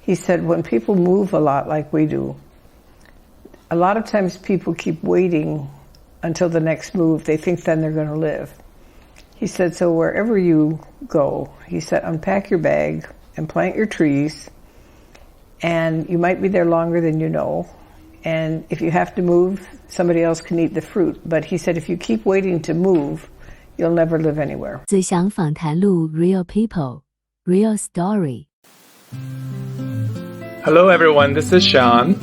He said when people move a lot like we do, a lot of times people keep waiting until the next move. They think then they're going to live. He said, so wherever you go, he said, unpack your bag and plant your trees, and you might be there longer than you know. And if you have to move, somebody else can eat the fruit. But he said, if you keep waiting to move, you'll never live anywhere. 自详访谈录 Real People, Real Story. Hello everyone, this is Sean.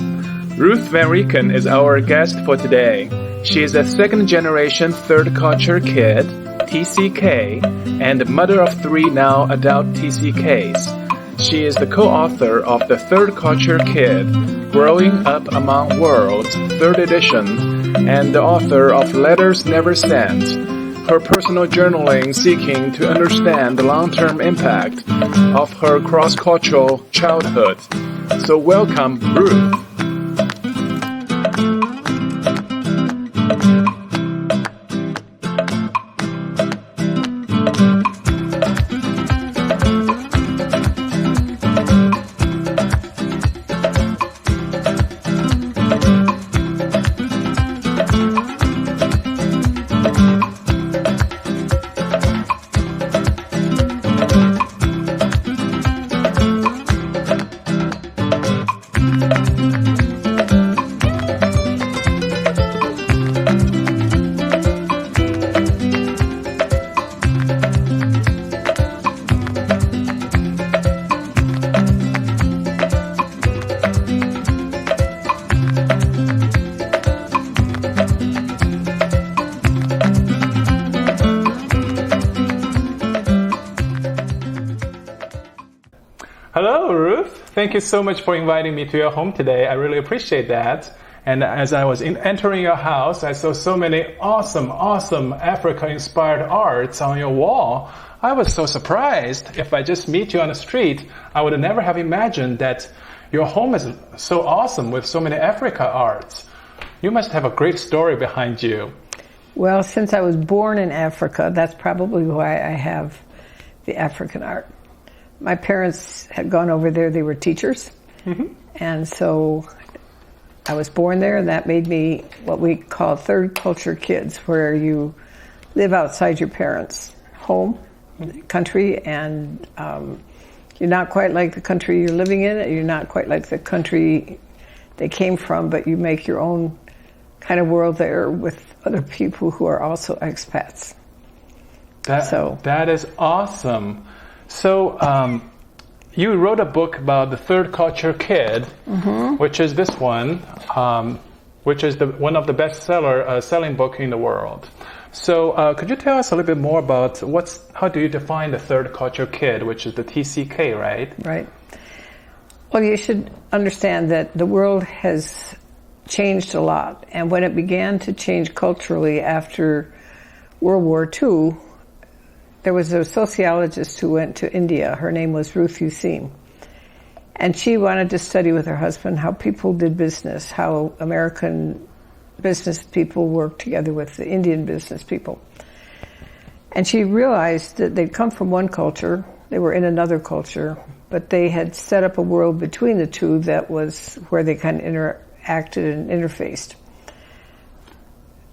Ruth Van Reken is our guest for today. She is a second-generation third-culture kid, TCK, and mother of 3 now adult TCKs. She is the co-author of The Third Culture Kid, Growing Up Among Worlds, 3rd edition, and the author of Letters Never Sent, her personal journaling seeking to understand the long-term impact of her cross-cultural childhood. So welcome, Ruth. Hello, Ruth. Thank you so much for inviting me to your home today. I really appreciate that. And as I was entering your house, I saw so many awesome Africa-inspired arts on your wall. I was so surprised. If I just meet you on the street, I would never have imagined that your home is so awesome with so many Africa arts. You must have a great story behind you. Well, since I was born in Africa, that's probably why I have the African art. My parents had gone over there. They were teachers. Mm-hmm. And so I was born there, and that made me what we call third culture kids, where you live outside your parents' home, country, and you're not quite like the country you're living in. You're not quite like the country they came from, but you make your own kind of world there with other people who are also expats. That is awesome. So, you wrote a book about the third culture kid, mm-hmm. which is this one, which is one of the best selling book in the world. So, could you tell us a little bit more about how do you define the third culture kid, which is the TCK, right? Right. Well, you should understand that the world has changed a lot, and when it began to change culturally after World War II, there was a sociologist who went to India. Her name was Ruth Van Reken. And she wanted to study with her husband how people did business, how American business people worked together with the Indian business people. And she realized that they'd come from one culture, they were in another culture, but they had set up a world between the two that was where they kind of interacted and interfaced.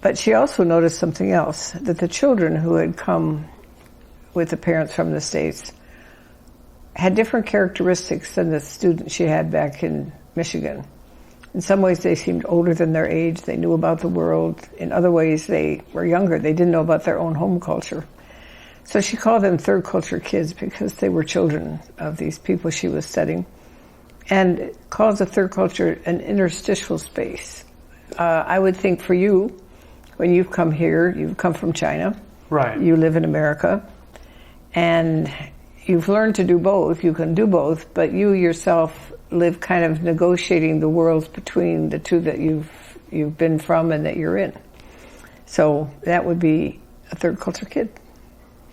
But she also noticed something else, that the children who had come with the parents from the States had different characteristics than the students she had back in Michigan. In some ways they seemed older than their age, they knew about the world. In other ways they were younger, they didn't know about their own home culture. So she called them third culture kids because they were children of these people she was studying. And calls the third culture an interstitial space. I would think for you, when you've come here, you've come from China. Right. You live in America. And you've learned to do both. You can do both, but you yourself live kind of negotiating the worlds between the two that you've been from and that you're in. So that would be a third culture kid.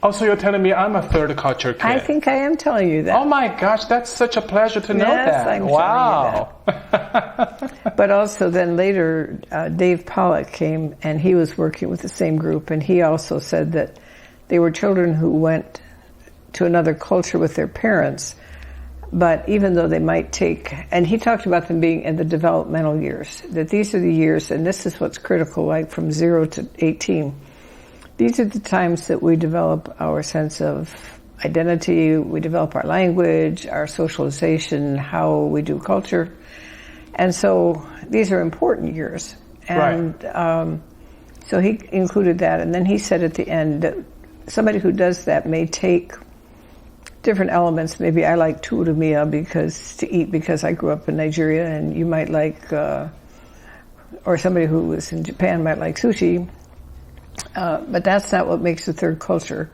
Oh, so you're telling me I'm a third culture kid? I think I am telling you that. Oh my gosh, that's such a pleasure to know that. I'm wow. telling you that. But also then later, Dave Pollock came and he was working with the same group, and he also said that they were children who went to another culture with their parents, But even though they might take, and he talked about them being in the developmental years, that these are the years, and this is what's critical, like from 0 to 18. These are the times that we develop our sense of identity, we develop our language, our socialization, how we do culture. And so these are important years. And so he included that. And then he said at the end that somebody who does that may take different elements. Maybe I like turumiya to eat because I grew up in Nigeria, and you might like, or somebody who was in Japan might like sushi. But that's not what makes the third culture.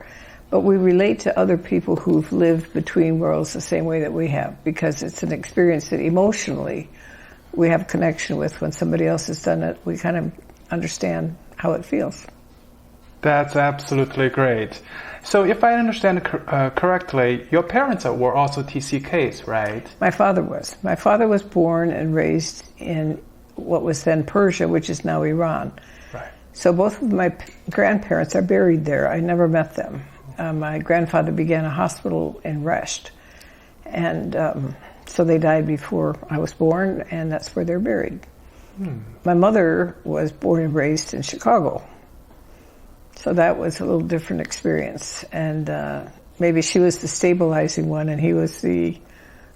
But we relate to other people who've lived between worlds the same way that we have, because it's an experience that emotionally we have connection with. When somebody else has done it, we kind of understand how it feels. That's absolutely great. So if I understand correctly, your parents were also TCKs, right? My father was. My father was born and raised in what was then Persia, which is now Iran. Right. So both of my grandparents are buried there. I never met them. My grandfather began a hospital in Resht, and so they died before I was born, and that's where they're buried. My mother was born and raised in Chicago, so that was a little different experience, and maybe she was the stabilizing one and he was the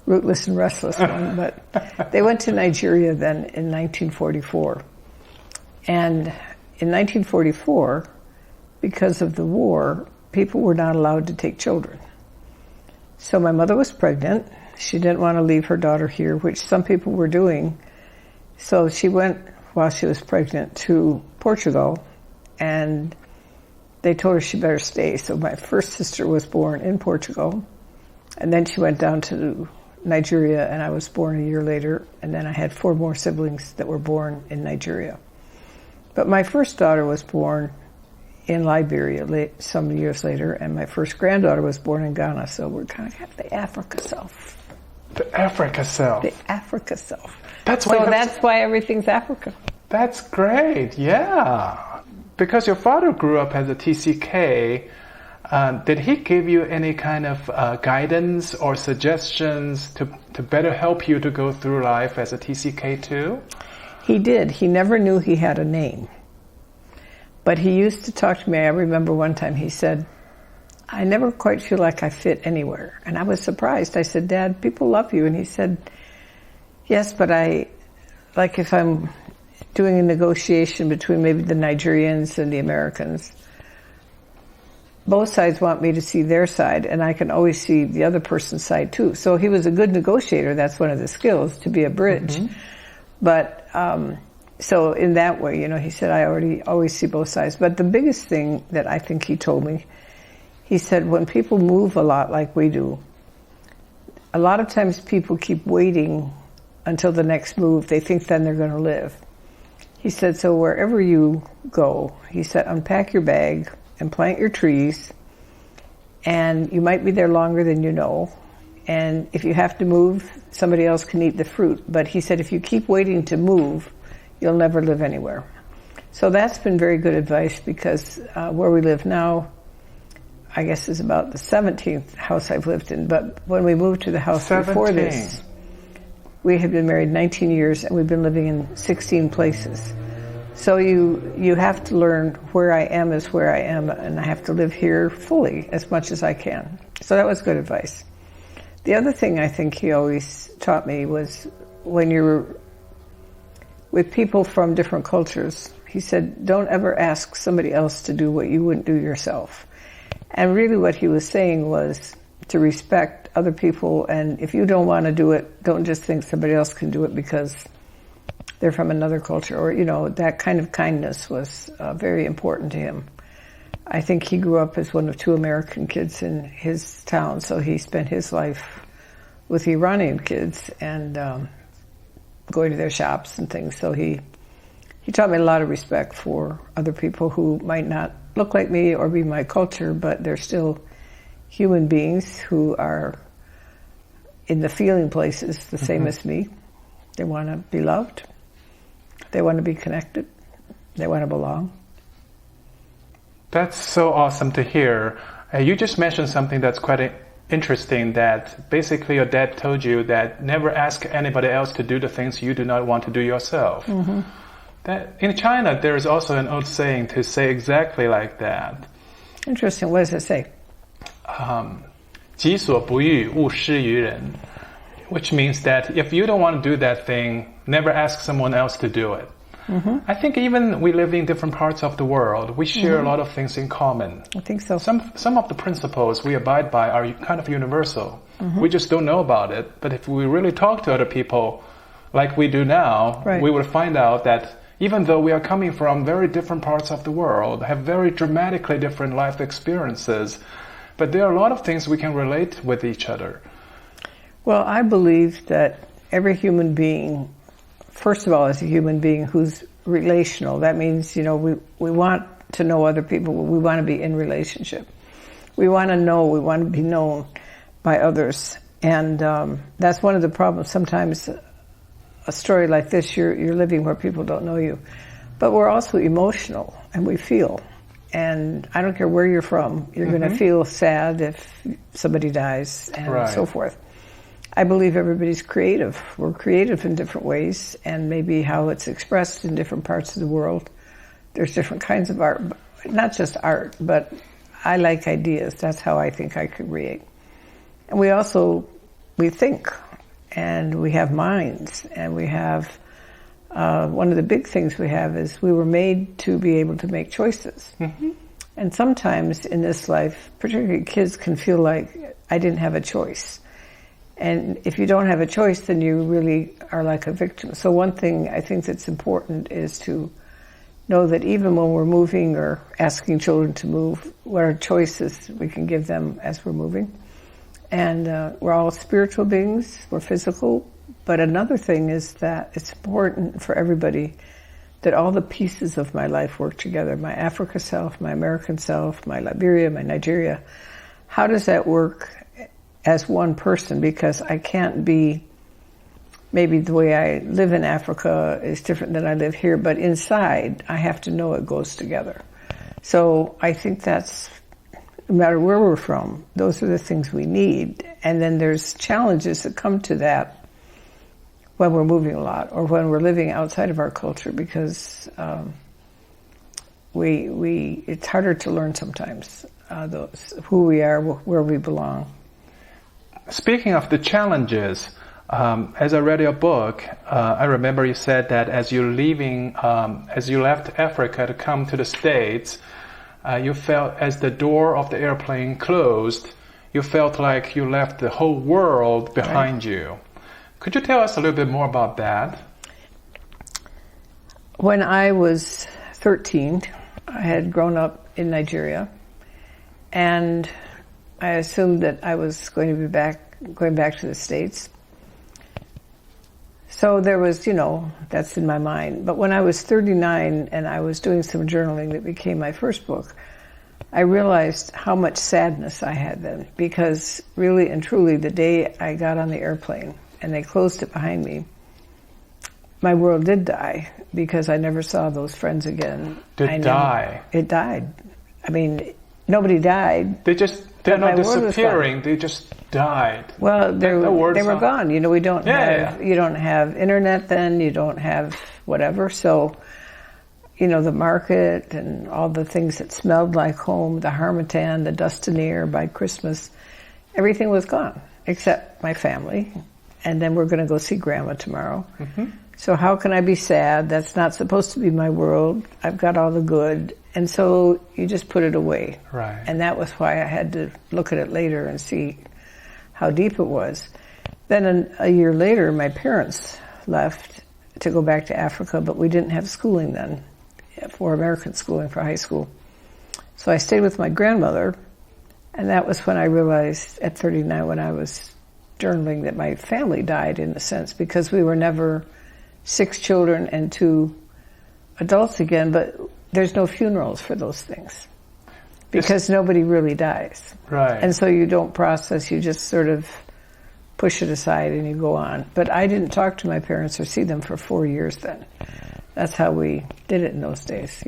rootless and restless one. But they went to Nigeria then in 1944, and in 1944, because of the war, people were not allowed to take children. So my mother was pregnant. She didn't want to leave her daughter here, which some people were doing. So she went, while she was pregnant, to Portugal, and they told her she better stay. So my first sister was born in Portugal, and then she went down to Nigeria, and I was born a year later, and then I had 4 more siblings that were born in Nigeria. But my first daughter was born in Liberia some years later, and my first granddaughter was born in Ghana, so we're kind of have the Africa self. The Africa self. The Africa self. That's why everything's Africa. That's great, yeah. Because your father grew up as a TCK, did he give you any kind of guidance or suggestions to better help you to go through life as a TCK too? He did. He never knew he had a name. But he used to talk to me. I remember one time he said, I never quite feel like I fit anywhere. And I was surprised. I said, Dad, people love you. And he said, yes, but like if I'm doing a negotiation between maybe the Nigerians and the Americans, both sides want me to see their side, and I can always see the other person's side too. So he was a good negotiator. That's one of the skills, to be a bridge. Mm-hmm. But so in that way, he said, I always see both sides. But the biggest thing that I think he told me, he said, when people move a lot like we do, a lot of times people keep waiting until the next move. They think then they're going to live. He said, so wherever you go, he said, unpack your bag and plant your trees, and you might be there longer than you know. And if you have to move, somebody else can eat the fruit. But he said, if you keep waiting to move, you'll never live anywhere. So that's been very good advice, because where we live now, I guess, is about the 17th house I've lived in. But when we moved to the house 17. Before this, we had been married 19 years, and we've been living in 16 places. So you have to learn where I am is where I am, and I have to live here fully as much as I can. So that was good advice. The other thing I think he always taught me was, when you're with people from different cultures, he said, don't ever ask somebody else to do what you wouldn't do yourself. And really what he was saying was to respect other people, and if you don't want to do it, don't just think somebody else can do it because they're from another culture, or, that kind of kindness was very important to him. I think he grew up as one of 2 American kids in his town, so he spent his life with Iranian kids and going to their shops and things. So he taught me a lot of respect for other people who might not look like me or be my culture, but they're still human beings who are in the feeling places the same as me. They want to be loved. They want to be connected. They want to belong. That's so awesome to hear. You just mentioned something that's quite interesting that basically your dad told you that never ask anybody else to do the things you do not want to do yourself. Mm-hmm. That in China, there is also an old saying to say exactly like that. Interesting. What does it say? 己所不欲，勿施于人. Which means that if you don't want to do that thing, never ask someone else to do it. Mm-hmm. I think even we live in different parts of the world, we share a lot of things in common. I think so. Some of the principles we abide by are kind of universal. Mm-hmm. We just don't know about it. But if we really talk to other people like we do now, we will find out that even though we are coming from very different parts of the world, have very dramatically different life experiences, but there are a lot of things we can relate with each other. Well, I believe that every human being, first of all, is a human being who's relational. That means, we want to know other people. We want to be in relationship. We want to be known by others. And that's one of the problems. Sometimes a story like this, you're living where people don't know you. But we're also emotional, and we feel. And I don't care where you're from, you're going to feel sad if somebody dies and so forth. I believe everybody's creative. We're creative in different ways, and maybe how it's expressed in different parts of the world. There's different kinds of art, not just art, but I like ideas. That's how I think I create. And we think, and we have minds, and we have, one of the big things we have is we were made to be able to make choices. Mm-hmm. And sometimes in this life, particularly kids can feel like I didn't have a choice. And if you don't have a choice, then you really are like a victim. So one thing I think that's important is to know that even when we're moving or asking children to move, what are choices we can give them as we're moving. And we're all spiritual beings, we're physical. But another thing is that it's important for everybody that all the pieces of my life work together. My Africa self, my American self, my Liberia, my Nigeria. How does that work as one person? Because I can't be, maybe the way I live in Africa is different than I live here, but inside I have to know it goes together. So I think that's, no matter where we're from, those are the things we need. And then there's challenges that come to that when we're moving a lot or when we're living outside of our culture, because it's harder to learn sometimes who we are, where we belong. Speaking of the challenges, as I read your book, I remember you said that as you left Africa to come to the States, you felt as the door of the airplane closed, you felt like you left the whole world behind you. Could you tell us a little bit more about that? When I was 13, I had grown up in Nigeria, and I assumed that I was going to be going back to the States. So there was, that's in my mind. But when I was 39 and I was doing some journaling that became my first book, I realized how much sadness I had then. Because really and truly, the day I got on the airplane and they closed it behind me, my world did die because I never saw those friends again. It died? It died. I mean, nobody died. They're not disappearing. They just died. Well, they were gone. We don't have. You don't have internet then. You don't have whatever. So, the market and all the things that smelled like home, the harmattan, the dustinier by Christmas, everything was gone except my family. And then we're going to go see Grandma tomorrow. Mm-hmm. So how can I be sad? That's not supposed to be my world. I've got all the good. And so you just put it away. Right. And that was why I had to look at it later and see how deep it was. Then a year later, my parents left to go back to Africa, but we didn't have schooling then for American schooling for high school. So I stayed with my grandmother, and that was when I realized at 39 when I was journaling that my family died in a sense because we were never 6 children and 2 adults again, but there's no funerals for those things because nobody really dies. Right. And so you don't process, you just sort of push it aside and you go on. But I didn't talk to my parents or see them for 4 years then. That's how we did it in those days,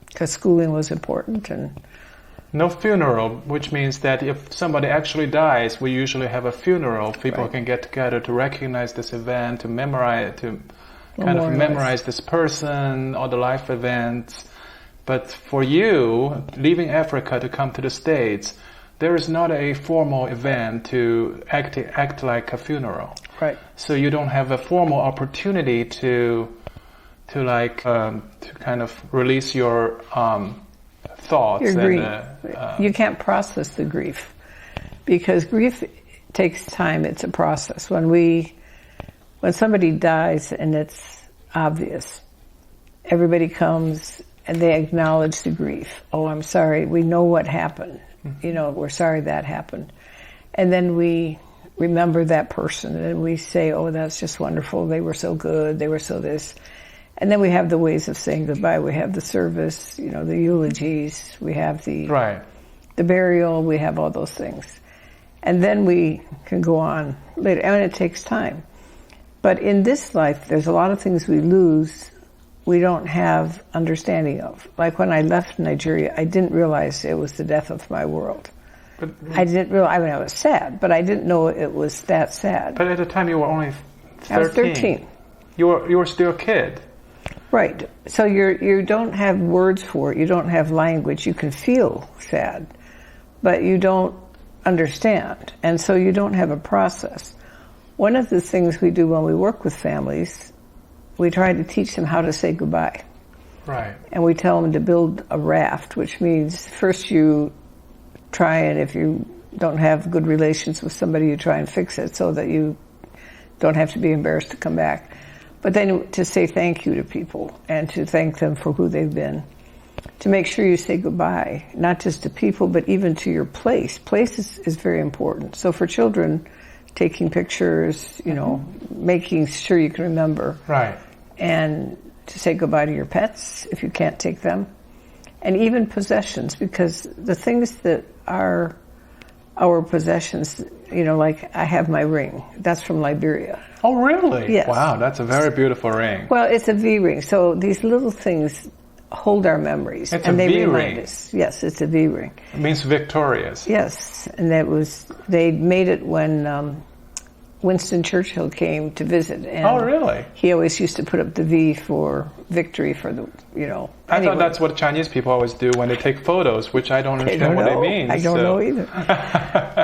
because schooling was important and No funeral, which means that if somebody actually dies, we usually have a funeral. People Right. can get together to recognize this event, to memorize this person, all the life events. But for you, leaving Africa to come to the States, there is not a formal event to act like a funeral. Right. So you don't have a formal opportunity to kind of release your thoughts. Your grief. And, You can't process the grief because grief takes time. It's a process. When somebody dies and it's obvious, everybody comes and they acknowledge the grief. Oh, I'm sorry. We know what happened. We're sorry that happened. And then we remember that person and we say, oh, that's just wonderful. They were so good. They were so this. And then we have the ways of saying goodbye. We have the service, the eulogies. We have the burial. We have all those things. And then we can go on later. And it takes time. But in this life, there's a lot of things we lose we don't have understanding of. Like when I left Nigeria, I didn't realize it was the death of my world. But, I didn't realize, I mean, I was sad, but I didn't know it was that sad. But at the time you were only 13. I was 13. You were still a kid. Right. So you don't have words for it. You don't have language. You can feel sad, but you don't understand. And so you don't have a process. One of the things we do when we work with families, we try to teach them how to say goodbye. Right. And we tell them to build a raft, which means first you try, and if you don't have good relations with somebody, you try and fix it so that you don't have to be embarrassed to come back. But then to say thank you to people and to thank them for who they've been. To make sure you say goodbye, not just to people, but even to your place. Place is very important. So for children, taking pictures, making sure you can remember. Right. And to say goodbye to your pets if you can't take them. And even possessions, because the things that are our possessions, like I have my ring. That's from Liberia. Oh, really? Yes. Wow, that's a very beautiful ring. Well, it's a V ring. So these little things hold our memories. It's and a they V remind ring. us. Yes, it's a V ring. It means victorious. Yes. And they made it when Winston Churchill came to visit. And Oh, really? he always used to put up the V for victory for the, I thought that's what Chinese people always do when they take photos, which I don't understand what it means. I don't know either.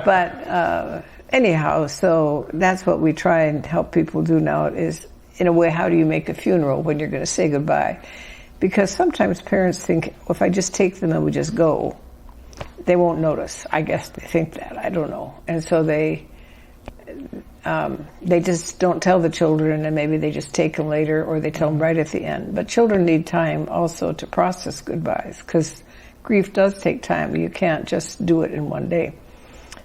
But anyhow, so that's what we try and help people do now is, in a way, how do you make a funeral when you're going to say goodbye? Because sometimes parents think, well, if I just take them and we just go, they won't notice. I guess they think that. I don't know. And so they just don't tell the children, and maybe they just take them later, or they tell them right at the end. But children need time also to process goodbyes, because grief does take time. You can't just do it in one day.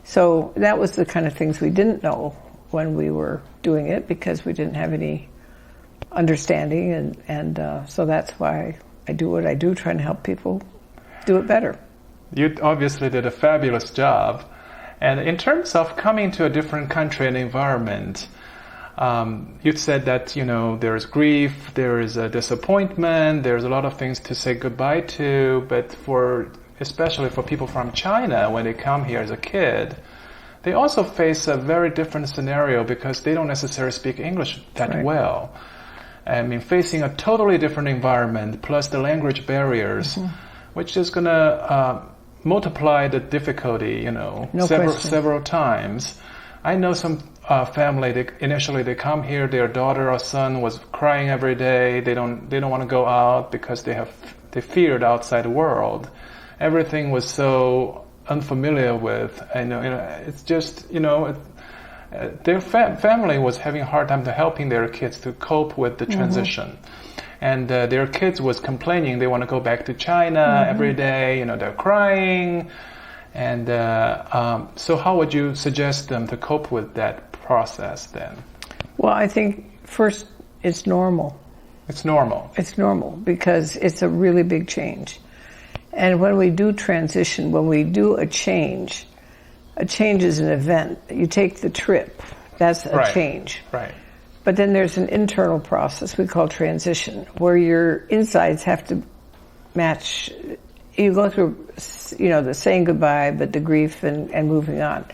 So that was the kind of things we didn't know when we were doing it, because we didn't have any understanding, and so that's why I do what I do, trying to help people do it better. You obviously did a fabulous job. And in terms of coming to a different country and environment, you said that, there's grief, there is a disappointment, there's a lot of things to say goodbye to, but especially for people from China, when they come here as a kid, they also face a very different scenario because they don't necessarily speak English that Right. well. I mean, facing a totally different environment, plus the language barriers, which is going to multiply the difficulty, several times. I know some family. Initially, they come here. Their daughter or son was crying every day. They don't want to go out because they feared outside world. Everything was so unfamiliar with. It's just their family was having a hard time to helping their kids to cope with the transition. And their kids was complaining they want to go back to China every day. They're crying. And so how would you suggest them to cope with that process then? Well, I think first it's normal. It's normal. It's normal because it's a really big change. And when we do transition, when we do a change is an event. You take the trip, that's a Right. change. Right. But then there's an internal process we call transition, where your insides have to match you go through, the saying goodbye, but the grief and moving on.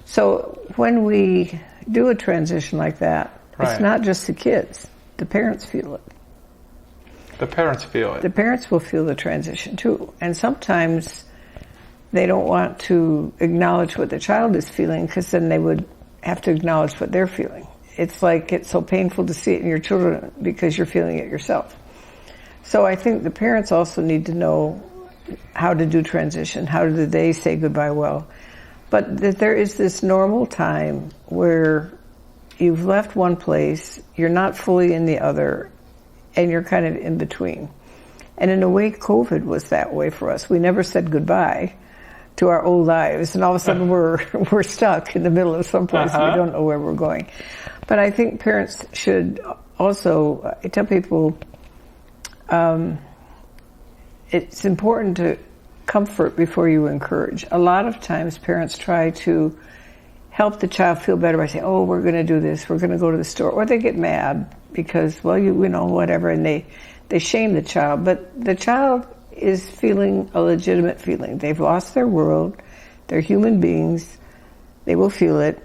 So when we do a transition like that, it's not just the kids. The parents feel it. The parents feel it. The parents will feel the transition too. And sometimes they don't want to acknowledge what the child is feeling because then they would have to acknowledge what they're feeling. It's like it's so painful to see it in your children because you're feeling it yourself. So I think the parents also need to know how to do transition. How do they say goodbye well? But that there is this normal time where you've left one place, you're not fully in the other, and you're kind of in between. And in a way, COVID was that way for us. We never said goodbye to our old lives, and all of a sudden we're stuck in the middle of some place. We don't know where we're going. But I think parents should also, I tell people, it's important to comfort before you encourage. A lot of times parents try to help the child feel better by saying, oh, we're going to do this, we're going to go to the store. Or they get mad because, well, you know, whatever, and they shame the child. But the child is feeling a legitimate feeling. They've lost their world. They're human beings. They will feel it.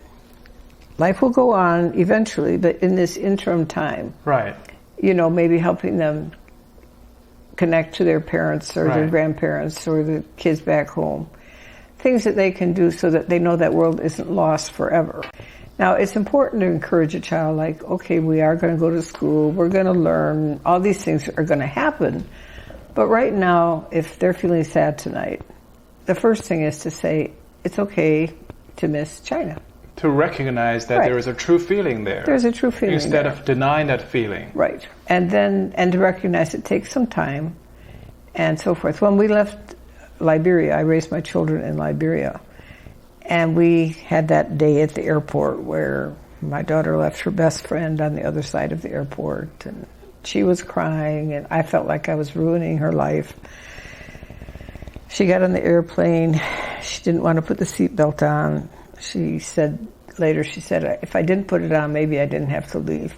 Life will go on eventually, but in this interim time, maybe helping them connect to their parents or their grandparents or the kids back home. Things that they can do so that they know that world isn't lost forever. Now, it's important to encourage a child like, okay, we are going to go to school, we're going to learn, all these things are going to happen. But right now, if they're feeling sad tonight, the first thing is to say, it's okay to miss China. To recognize that there is a true feeling there. There's a true feeling instead of denying that feeling. Right. And to recognize it takes some time and so forth. When we left Liberia, I raised my children in Liberia. And we had that day at the airport where my daughter left her best friend on the other side of the airport. And she was crying, and I felt like I was ruining her life. She got on the airplane. She didn't want to put the seatbelt on. She said, if I didn't put it on, maybe I didn't have to leave.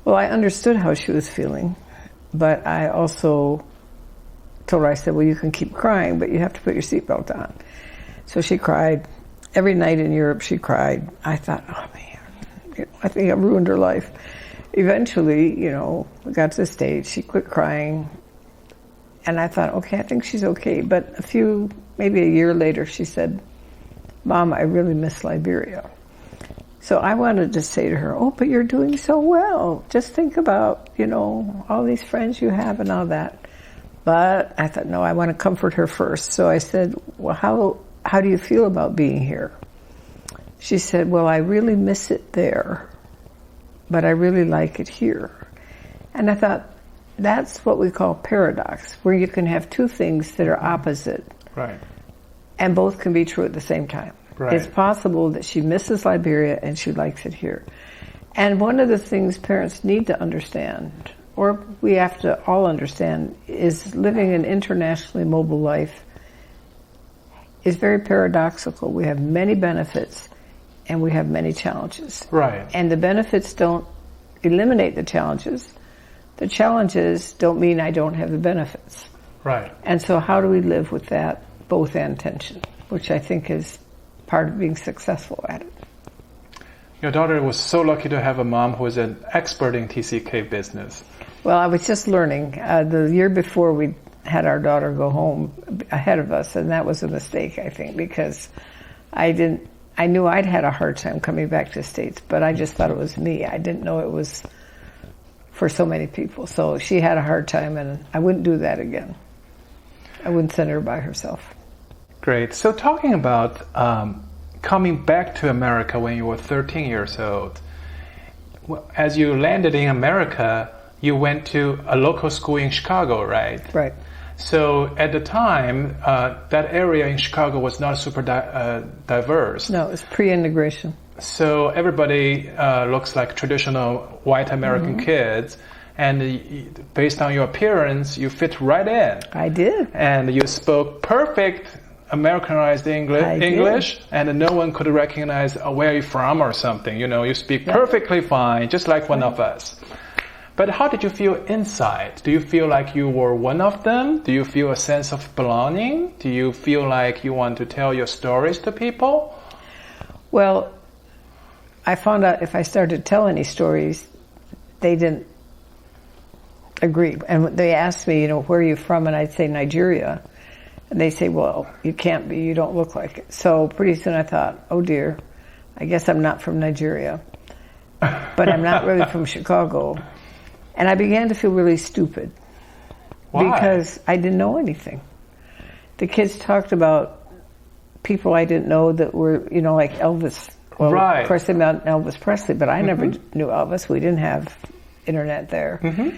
Well, I understood how she was feeling, but I also told her, I said, well, you can keep crying, but you have to put your seatbelt on. So she cried. Every night in Europe, she cried. I thought, oh man, I think I've ruined her life. Eventually, we got to the stage. She quit crying. And I thought, okay, I think she's okay. But maybe a year later, she said, Mom, I really miss Liberia. So I wanted to say to her, oh, but you're doing so well. Just think about, all these friends you have and all that. But I thought, no, I want to comfort her first. So I said, well, how do you feel about being here? She said, well, I really miss it there, but I really like it here. And I thought, that's what we call paradox, where you can have two things that are opposite. Right. And both can be true at the same time. Right. It's possible that she misses Liberia and she likes it here. And one of the things parents need to understand, or we have to all understand, is living an internationally mobile life is very paradoxical. We have many benefits and we have many challenges. Right. And the benefits don't eliminate the challenges. The challenges don't mean I don't have the benefits. Right. And so how do we live with that both and tension, which I think is part of being successful at it. Your daughter was so lucky to have a mom who is an expert in TCK business. Well, I was just learning. The year before, we had our daughter go home ahead of us, and that was a mistake, I think, because I knew I'd had a hard time coming back to the States, but I just thought it was me. I didn't know it was for so many people. So she had a hard time, and I wouldn't do that again. I wouldn't send her by herself. Great. So talking about coming back to America when you were 13 years old, as you landed in America, you went to a local school in Chicago, right? Right. So at the time, that area in Chicago was not super diverse. No, it was pre-integration. So everybody looks like traditional white American kids. And based on your appearance, you fit right in. I did. And you spoke perfect Americanized English, and no one could recognize where you're from or something. You know, you speak perfectly fine, just like one of us. But how did you feel inside? Do you feel like you were one of them? Do you feel a sense of belonging? Do you feel like you want to tell your stories to people? Well, I found out if I started to tell any stories, they didn't agree. And they asked me, where are you from? And I'd say Nigeria. And they say, well, you can't be, you don't look like it. So pretty soon I thought, oh dear, I guess I'm not from Nigeria. But I'm not really from Chicago. And I began to feel really stupid. Why? Because I didn't know anything. The kids talked about people I didn't know that were, like Elvis. Well, right. Of course they met Elvis Presley, but I never knew Elvis. We didn't have internet there.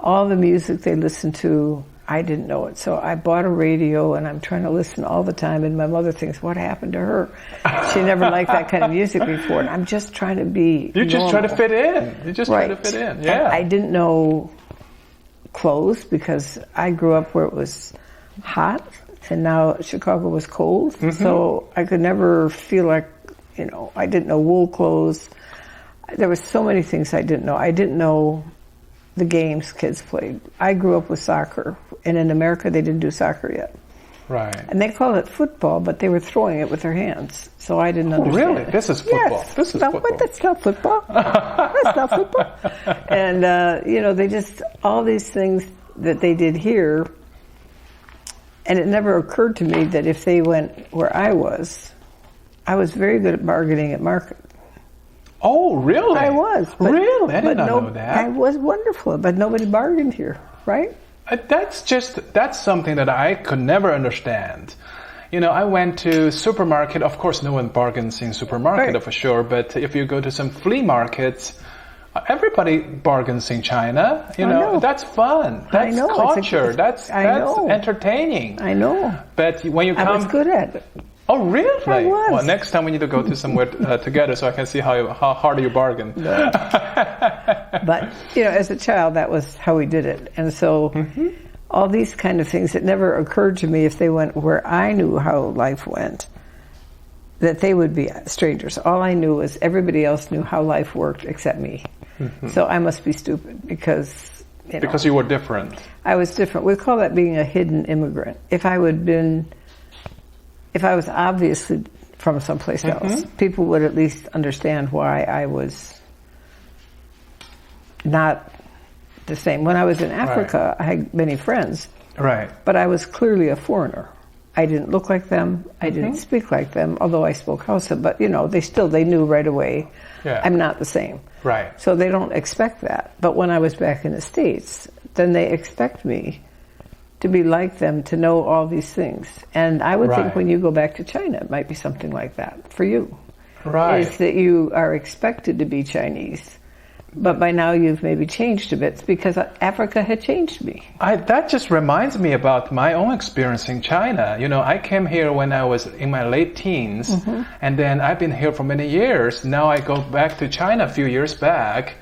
All the music they listened to, I didn't know it. So I bought a radio and I'm trying to listen all the time, and my mother thinks, what happened to her? She never liked that kind of music before, and I'm just trying to be You just normal. try to fit in. You just try to fit in. Yeah. I didn't know clothes because I grew up where it was hot, and now Chicago was cold. So I could never feel like, I didn't know wool clothes. There was so many things I didn't know. I didn't know the games kids played. I grew up with soccer, and in America they didn't do soccer yet. Right. And they called it football, but they were throwing it with their hands. So I didn't understand. Really? This is football. Yes. This is No, football. but that's not football. That's not football. And, they just, all these things that they did here, and it never occurred to me that if they went where I was very good at bargaining at market. Oh, really? I was. Really? I did not know that. I was wonderful, but nobody bargained here, right? That's something that I could never understand. I went to supermarket. Of course, no one bargains in supermarket, Right. for sure. But if you go to some flea markets, everybody bargains in China. I know. That's fun. I That's know. culture. That's I know. entertaining. I know. But when you come, I was good at it. Oh, really? I was. Well, next time we need to go to somewhere together so I can see how hard you bargain. But, as a child, that was how we did it. And so all these kind of things, it never occurred to me if they went where I knew how life went, that they would be strangers. All I knew was everybody else knew how life worked except me. So I must be stupid because, Because you were different. I was different. We call that being a hidden immigrant. If I was obviously from someplace else, people would at least understand why I was not the same. When I was in Africa, I had many friends, Right. but I was clearly a foreigner. I didn't look like them. I didn't speak like them, although I spoke Hausa, but they knew right away I'm not the same. Right. So they don't expect that. But when I was back in the States, then they expect me to be like them, to know all these things. And I would Right. think when you go back to China, it might be something like that for you. Right. Is that you are expected to be Chinese. But by now you've maybe changed a bit. It's because Africa had changed me. That just reminds me about my own experience in China. I came here when I was in my late teens, and then I've been here for many years. Now I go back to China a few years back.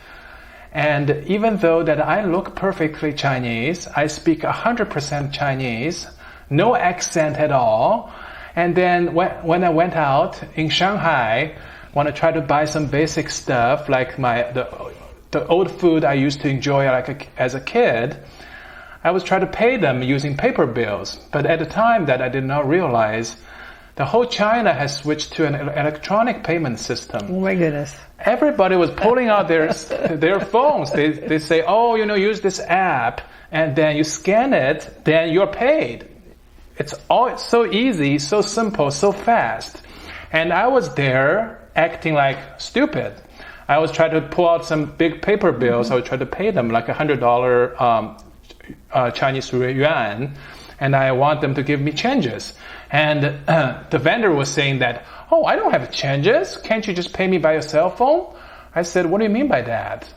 And even though that I look perfectly Chinese, I speak 100% Chinese, no accent at all. And then when I went out in Shanghai, want to try to buy some basic stuff like the old food I used to enjoy as a kid, I was trying to pay them using paper bills. But at the time that I did not realize, the whole China has switched to an electronic payment system. Oh my goodness. Everybody was pulling out their phones. They say, use this app, and then you scan it, then you're paid. It's so easy, so simple, so fast. And I was there acting like stupid. I was trying to pull out some big paper bills. I would try to pay them like $100 Chinese yuan, and I want them to give me changes. And the vendor was saying that, oh, I don't have changes. Can't you just pay me by your cell phone? I said, what do you mean by that?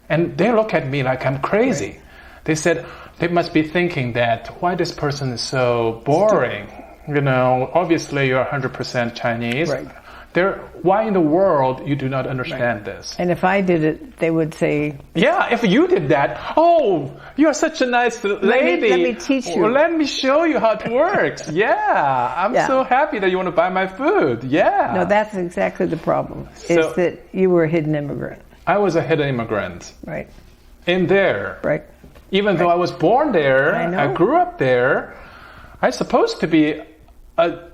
And they look at me like I'm crazy. They said, they must be thinking that, why this person is so boring? Obviously you're 100% Chinese. Right. Why in the world you do not understand this? And if I did it, they would say, yeah, if you did that, oh, you're such a nice lady. Let me teach you. Well, let me show you how it works. Yeah, I'm so happy that you want to buy my food. Yeah. No, that's exactly the problem, is that you were a hidden immigrant. I was a hidden immigrant. Right. in there. Right. Even though I was born there, I know. I grew up there, I'm supposed to be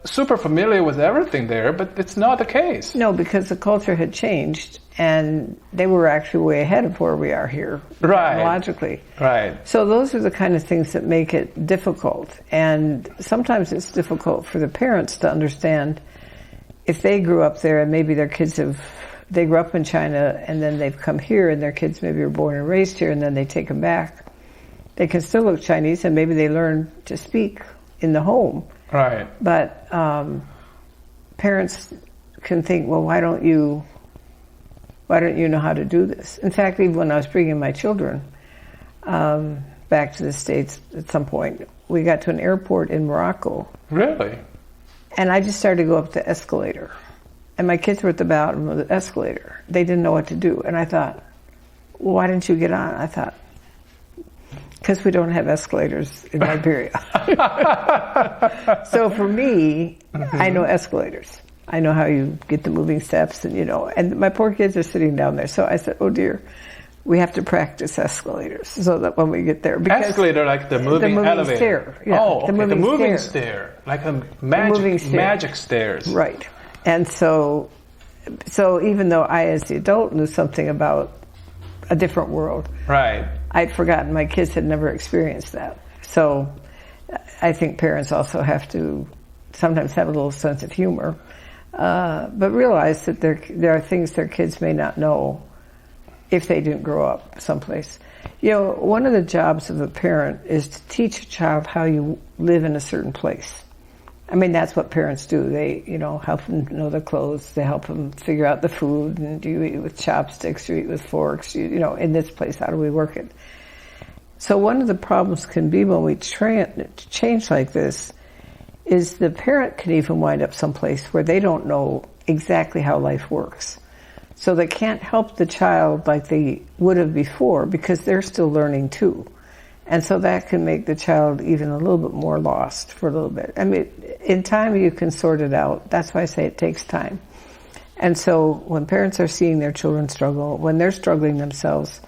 super familiar with everything there, but it's not the case. No, because the culture had changed, and they were actually way ahead of where we are here, Right. technologically. Right. So those are the kind of things that make it difficult. And sometimes it's difficult for the parents to understand if they grew up there and maybe their kids they grew up in China and then they've come here and their kids maybe were born and raised here and then they take them back. They can still look Chinese and maybe they learn to speak in the home. Right. But parents can think, well, why don't you know how to do this? In fact, even when I was bringing my children back to the States at some point, we got to an airport in Morocco. Really? And I just started to go up the escalator. And my kids were at the bottom of the escalator. They didn't know what to do. And I thought, well, why didn't you get on? I thought, because we don't have escalators in Liberia. So for me, I know escalators. I know how you get the moving steps and, and my poor kids are sitting down there. So I said, oh dear, we have to practice escalators so that when we get there. Escalator, like the moving elevator. Stair. Yeah, oh, okay. The moving stair. stair. Like a magic stairs. Right. And so even though I, as the adult, knew something about a different world, right, I'd forgotten my kids had never experienced that. So I think parents also have to sometimes have a little sense of humor, but realize that there are things their kids may not know if they didn't grow up someplace. One of the jobs of a parent is to teach a child how you live in a certain place. I mean, that's what parents do. They, help them know their clothes. They help them figure out the food. And do you eat with chopsticks? Do you eat with forks? In this place, how do we work it? So one of the problems can be when we change like this is the parent can even wind up someplace where they don't know exactly how life works. So they can't help the child like they would have before because they're still learning too. And so that can make the child even a little bit more lost for a little bit. I mean, in time you can sort it out. That's why I say it takes time. And so when parents are seeing their children struggle, when they're struggling themselves,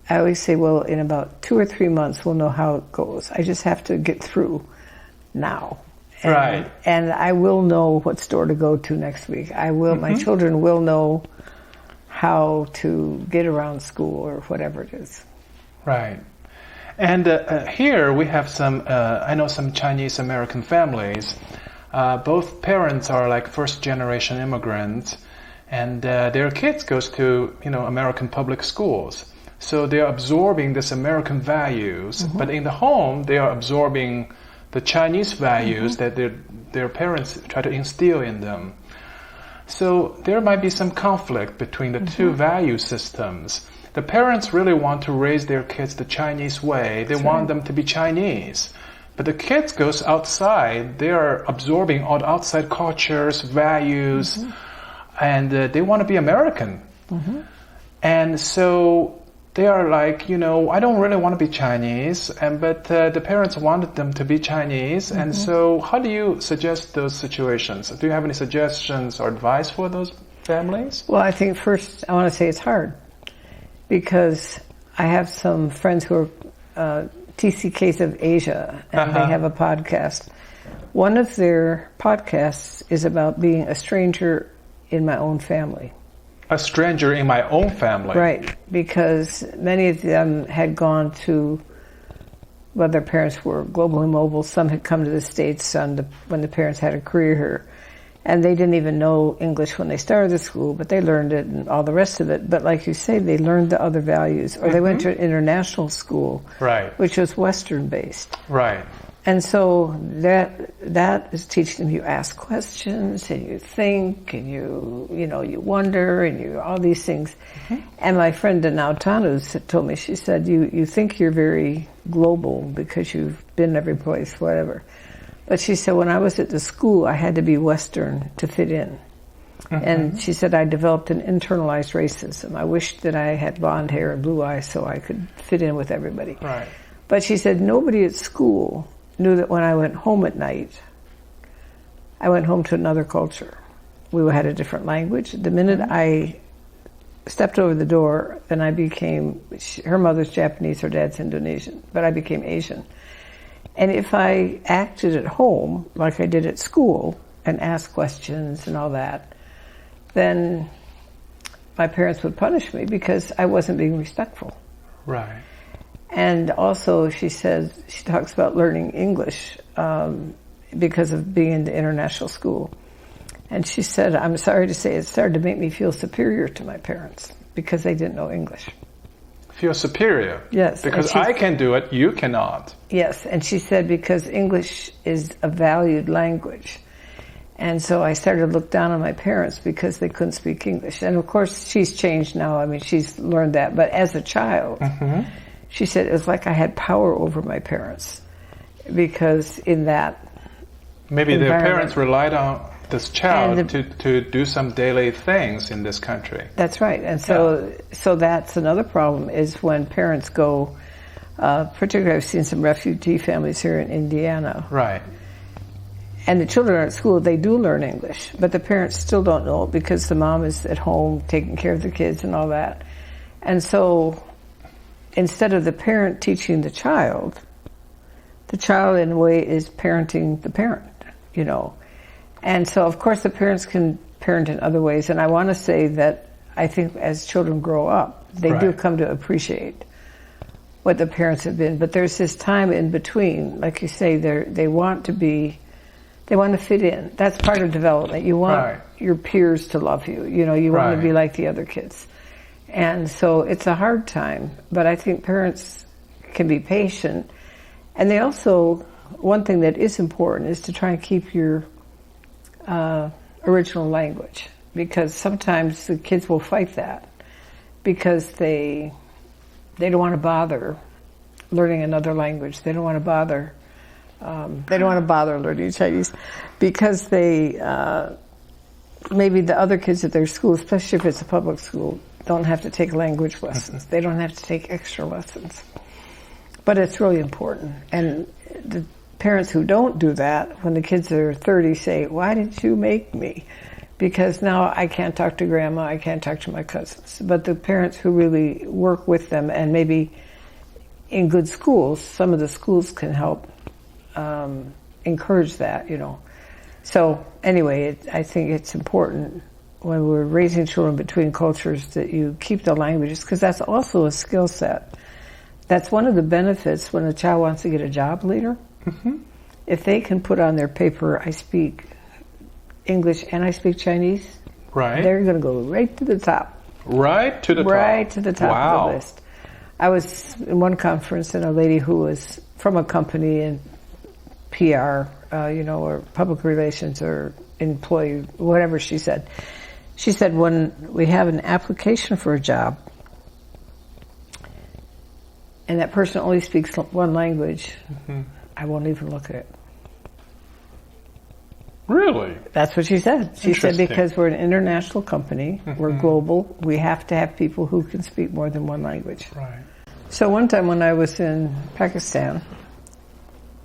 I always say, well, in about 2 or 3 months we'll know how it goes. I just have to get through now. Right. And I will know what store to go to next week. My children will know how to get around school or whatever it is. Right. And here we have I know some Chinese American families. Both parents are like first generation immigrants, and their kids goes to, American public schools. So they're absorbing this American values, but in the home they are absorbing the Chinese values that their parents try to instill in them. So there might be some conflict between the two value systems. The parents really want to raise their kids the Chinese way. They want them to be Chinese. But the kids goes outside. They are absorbing all the outside cultures, values, and they want to be American. And so they are like, I don't really want to be Chinese, but the parents wanted them to be Chinese. And so how do you suggest those situations? Do you have any suggestions or advice for those families? Well, I think first I want to say it's hard. Because I have some friends who are TCKs of Asia, and they have a podcast. One of their podcasts is about being a stranger in my own family. A stranger in my own family? Right, because many of them had gone to, well, their parents were globally mobile. Some had come to the States when the parents had a career here. And they didn't even know English when they started the school, but they learned it and all the rest of it. But like you say, they learned the other values. Or they went to an international school, right, which was Western-based. Right. And so that is teaching them you ask questions and you think and you wonder and all these things. And my friend Nautanu told me, she said, you think you're very global because you've been every place, whatever. But she said, when I was at the school, I had to be Western to fit in. And she said, I developed an internalized racism. I wished that I had blonde hair and blue eyes so I could fit in with everybody. Right. But she said, nobody at school knew that when I went home at night, I went home to another culture. We had a different language. The minute I stepped over the door, then I became, her mother's Japanese, her dad's Indonesian, but I became Asian. And if I acted at home like I did at school and asked questions and all that, then my parents would punish me because I wasn't being respectful. Right. And also she says, she talks about learning English because of being in the international school. And she said, I'm sorry to say, it started to make me feel superior to my parents because they didn't know English. Feel superior? Yes. Because I can do it, you cannot. Yes, and she said because English is a valued language. And so I started to look down on my parents because they couldn't speak English. And of course, she's changed now. I mean, she's learned that. But as a child, she said it was like I had power over my parents because in that maybe their parents relied on this child to do some daily things in this country. That's right. And so that's another problem is when parents go, particularly I've seen some refugee families here in Indiana. Right. And the children are at school, they do learn English, but the parents still don't know it because the mom is at home taking care of the kids and all that. And so instead of the parent teaching the child in a way is parenting the parent, you know. And so, of course, the parents can parent in other ways. And I want to say that I think as children grow up, they do come to appreciate what the parents have been. But there's this time in between, like you say, they want to fit in. That's part of development. You want your peers to love you. You know, you want to be like the other kids. And so it's a hard time. But I think parents can be patient. And they also, one thing that is important is to try and keep your original language, because sometimes the kids will fight that because they don't want to bother learning another language. They don't want to bother learning Chinese because they maybe the other kids at their school, especially if it's a public school, don't have to take language lessons. They don't have to take extra lessons. But it's really important. And the parents who don't do that, when the kids are 30, say, why did you make me? Because now I can't talk to grandma, I can't talk to my cousins. But the parents who really work with them, and maybe in good schools, some of the schools can help encourage that, you know. So anyway, I think it's important when we're raising children between cultures that you keep the languages, because that's also a skill set. That's one of the benefits when a child wants to get a job later. If they can put on their paper, I speak English and I speak Chinese, they're going to go right to the top. Right to the top? Right to the top of the list. I was in one conference and a lady who was from a company in PR, or public relations or employee, whatever she said. She said, when we have an application for a job and that person only speaks one language, I won't even look at it. Really? That's what she said. She said because we're an international company, we're global, we have to have people who can speak more than one language. Right. So one time when I was in Pakistan,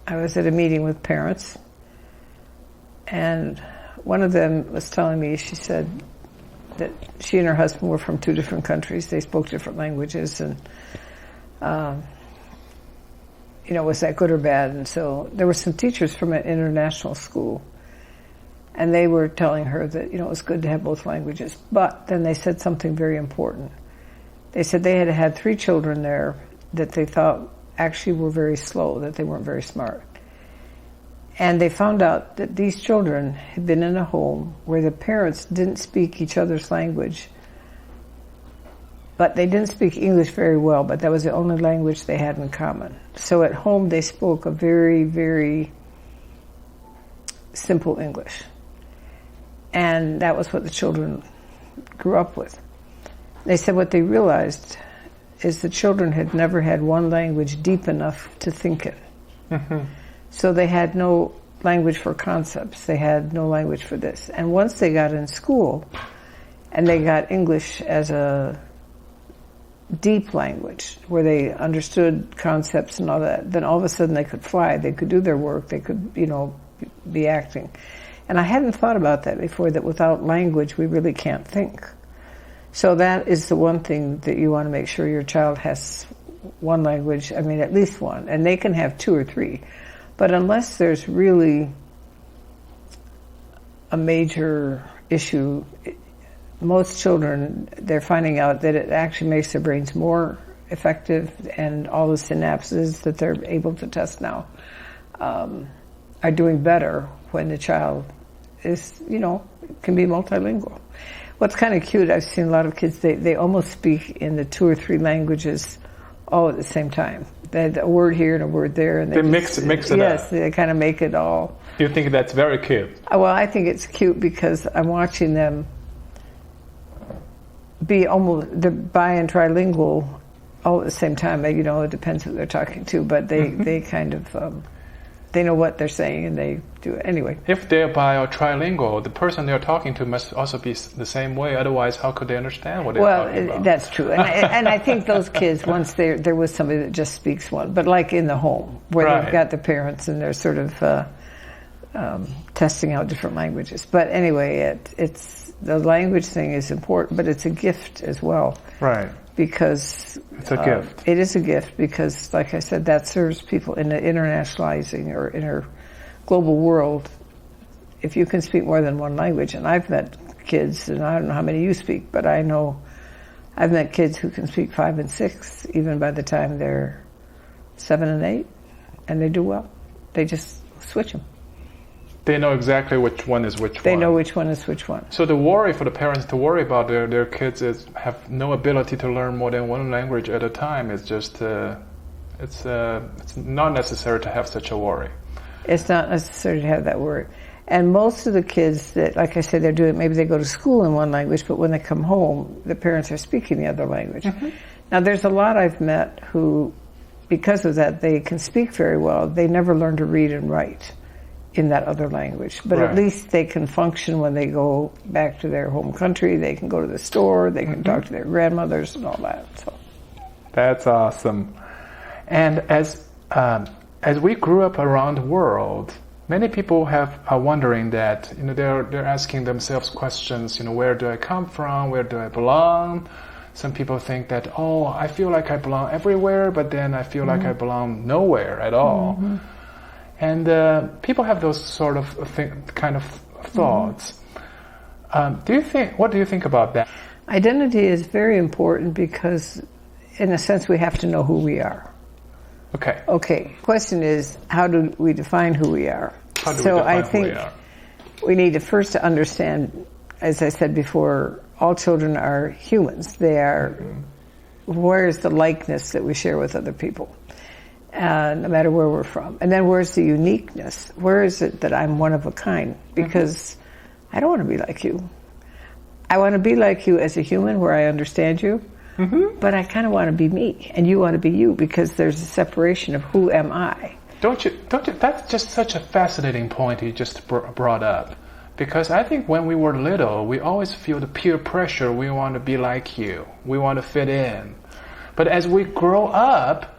I was at a meeting with parents, and one of them was telling me, she said that she and her husband were from two different countries. They spoke different languages, and was that good or bad? And so there were some teachers from an international school, and they were telling her that, it was good to have both languages. But then they said something very important. They said they had had 3 children there that they thought actually were very slow, that they weren't very smart. And they found out that these children had been in a home where the parents didn't speak each other's language, but they didn't speak English very well, but that was the only language they had in common. So at home they spoke a very, very simple English. And that was what the children grew up with. They said what they realized is the children had never had one language deep enough to think in. So they had no language for concepts. They had no language for this. And once they got in school and they got English as a deep language where they understood concepts and all that, then all of a sudden they could fly, they could do their work, they could, be acting. And I hadn't thought about that before, that without language we really can't think. So that is the one thing that you want to make sure your child has one language, I mean at least one, and they can have 2 or 3. But unless there's really a major issue, most children, they're finding out that it actually makes their brains more effective, and all the synapses that they're able to test now are doing better when the child is, can be multilingual. What's kind of cute, I've seen a lot of kids, they almost speak in the 2 or 3 languages all at the same time. They had a word here and a word there. And they mix it up. Yes, they kind of make it all. You think that's very cute? Well, I think it's cute because I'm watching them be almost bi and trilingual all at the same time. It depends who they're talking to, but they kind of, they know what they're saying and they do it. Anyway. If they're bi or trilingual, the person they're talking to must also be the same way. Otherwise, how could they understand what they're talking about? Well, that's true. And I think those kids, once there was somebody that just speaks one, but like in the home, where they've got the parents and they're sort of testing out different languages. But anyway, it's the language thing is important, but it's a gift as well. Right. Because it's a gift. It is a gift because, like I said, that serves people in the internationalizing or inner global world. If you can speak more than one language, and I've met kids, and I don't know how many you speak, but I know I've met kids who can speak 5 and 6 even by the time they're 7 and 8, and they do well. They just switch them. They know exactly which one is which one. They know which one is which one. So the worry for the parents to worry about their kids is have no ability to learn more than one language at a time. It's just it's not necessary to have such a worry. It's not necessary to have that worry. And most of the kids that, like I said, they're doing, maybe they go to school in one language, but when they come home, the parents are speaking the other language. Mm-hmm. Now, there's a lot I've met who, because of that, they can speak very well. They never learn to read and write in that other language. But at least they can function when they go back to their home country. They can go to the store. They can talk to their grandmothers and all that. So that's awesome. And as we grew up around the world, many people are wondering that, they're asking themselves questions, where do I come from? Where do I belong? Some people think that, I feel like I belong everywhere, but then I feel like I belong nowhere at all. Mm-hmm. And people have those sort of kind of thoughts. What do you think about that? Identity is very important because, in a sense, we have to know who we are. Okay. Question is, how do we define who we are? I think we need to first understand, as I said before, all children are humans. They are. Where's the likeness that we share with other people? No matter where we're from. And then where's the uniqueness? Where is it that I'm one of a kind? Because I don't want to be like you. I want to be like you as a human where I understand you, but I kind of want to be me, and you want to be you, because there's a separation of who am I. Don't you? That's just such a fascinating point you just brought up. Because I think when we were little, we always feel the peer pressure. We want to be like you. We want to fit in. But as we grow up,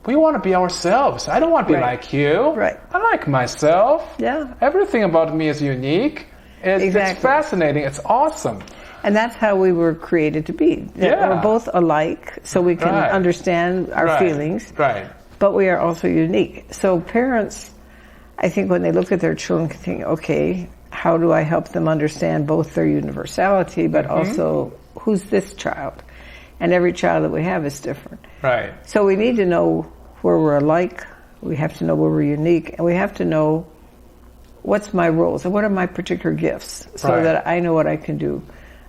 we want to be ourselves. I don't want to be like you. Right. I like myself. Yeah. Everything about me is unique. It's fascinating. It's awesome. And that's how we were created to be. We're both alike, so we can understand our feelings. Right. But we are also unique. So parents, I think when they look at their children, can think, okay, how do I help them understand both their universality, but also who's this child? And every child that we have is different. Right. So we need to know where we're alike, we have to know where we're unique, and we have to know what's my roles and what are my particular gifts so that I know what I can do.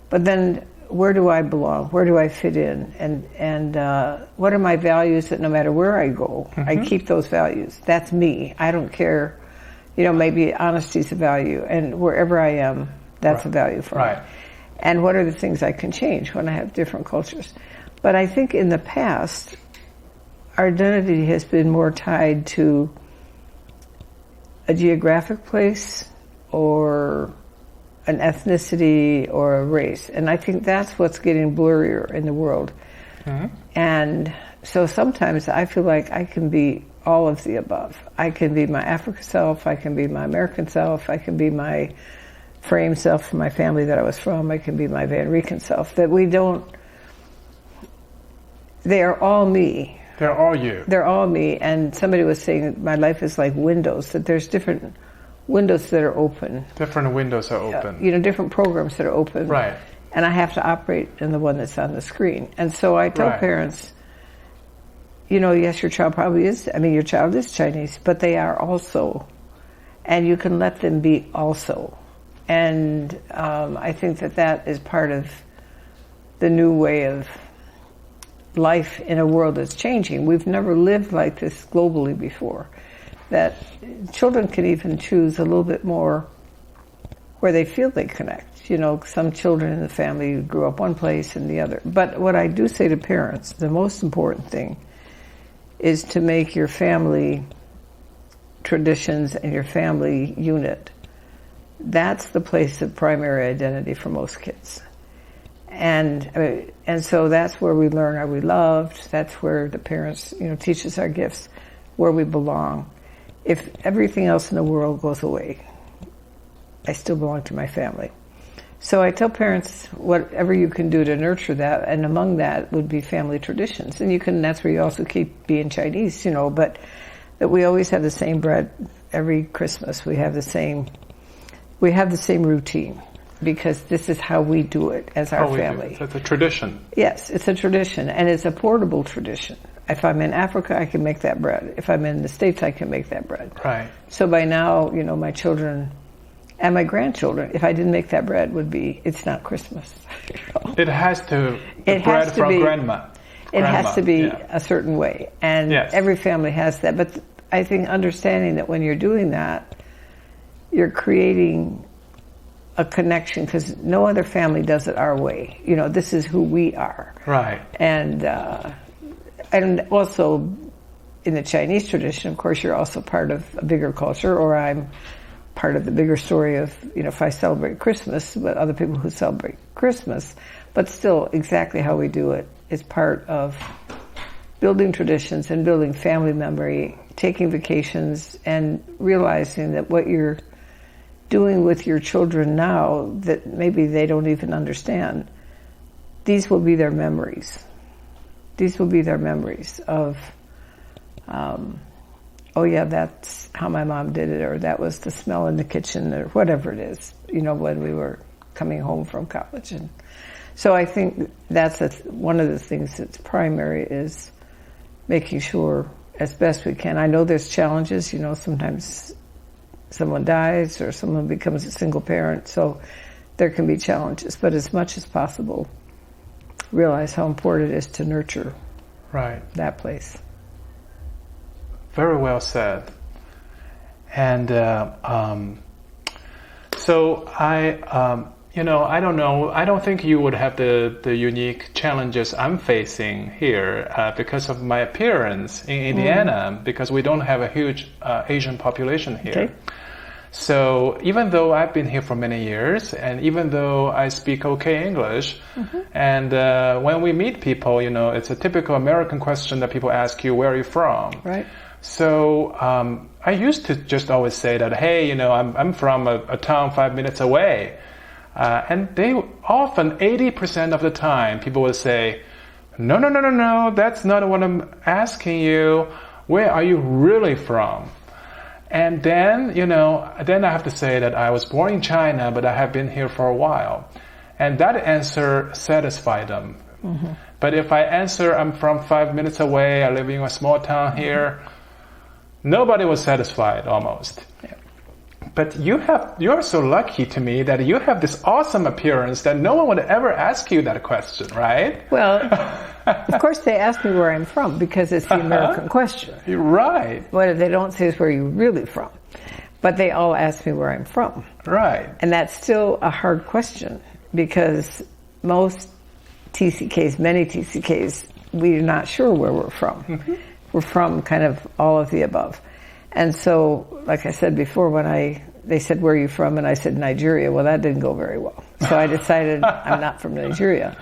But then where do I belong? Where do I fit in? And what are my values that no matter where I go, I keep those values. That's me. I don't care. Maybe honesty's a value, and wherever I am, that's a value for me. And what are the things I can change when I have different cultures? But I think in the past, our identity has been more tied to a geographic place or an ethnicity or a race. And I think that's what's getting blurrier in the world. And so sometimes I feel like I can be all of the above. I can be my African self, I can be my American self, I can be my frame self from my family that I was from. I can be my Van Reken self. That we don't. They are all me. They're all you. They're all me. And somebody was saying that my life is like windows. That there's different windows that are open. Different windows are open. Different programs that are open. Right. And I have to operate in the one that's on the screen. And so I tell parents, yes, your child your child is Chinese, but they are also. And you can let them be also. And I think that is part of the new way of life in a world that's changing. We've never lived like this globally before. That children can even choose a little bit more where they feel they connect. Some children in the family grew up one place and the other. But what I do say to parents, the most important thing is to make your family traditions and your family unit. That's the place of primary identity for most kids. And so that's where we learn, are we loved? That's where the parents, teach us our gifts, where we belong. If everything else in the world goes away, I still belong to my family. So I tell parents whatever you can do to nurture that, and among that would be family traditions. And that's where you also keep being Chinese, but that we always have the same bread every Christmas. We have the same routine, because this is how we do it as our family. It's a tradition. Yes, it's a tradition, and it's a portable tradition. If I'm in Africa, I can make that bread. If I'm in the States, I can make that bread. Right. So by now, my children and my grandchildren, if I didn't make that bread, it's not Christmas. It has to be bread from grandma. It has to be a certain way, and every family has that. But I think understanding that when you're doing that, you're creating a connection, because no other family does it our way. This is who we are. Right. And also in the Chinese tradition, of course, you're also part of a bigger culture, or I'm part of the bigger story of, if I celebrate Christmas, but other people who celebrate Christmas, but still exactly how we do it is part of building traditions and building family memory, taking vacations, and realizing that what you're doing with your children now that maybe they don't even understand, these will be their memories. These will be their memories of, that's how my mom did it, or that was the smell in the kitchen, or whatever it is, when we were coming home from college. And so I think that's one of the things that's primary, is making sure as best we can. I know there's challenges, sometimes someone dies or someone becomes a single parent, so there can be challenges, but as much as possible, realize how important it is to nurture that place. Very well said. And so I don't know. I don't think you would have the unique challenges I'm facing here because of my appearance in Indiana, because we don't have a huge Asian population here. Okay. So even though I've been here for many years, and even though I speak okay English, and when we meet people, it's a typical American question that people ask you, where are you from? Right. So I used to just always say that, hey, I'm from a town 5 minutes away. And they often, 80% of the time, people will say, no, that's not what I'm asking you. Where are you really from? And then, then I have to say that I was born in China, but I have been here for a while. And that answer satisfied them. Mm-hmm. But if I answer, I'm from 5 minutes away, I live in a small town here, nobody was satisfied almost. Yeah. But you're so lucky to me that you have this awesome appearance that no one would ever ask you that question, right? Well, of course they ask me where I'm from, because it's the American question. You're right. What they don't say is where you're really from. But they all ask me where I'm from. Right. And that's still a hard question, because most TCKs, many TCKs, we're not sure where we're from. Mm-hmm. We're from kind of all of the above. And so, like I said before, when they said, where are you from? And I said, Nigeria. Well, that didn't go very well. So I decided I'm not from Nigeria.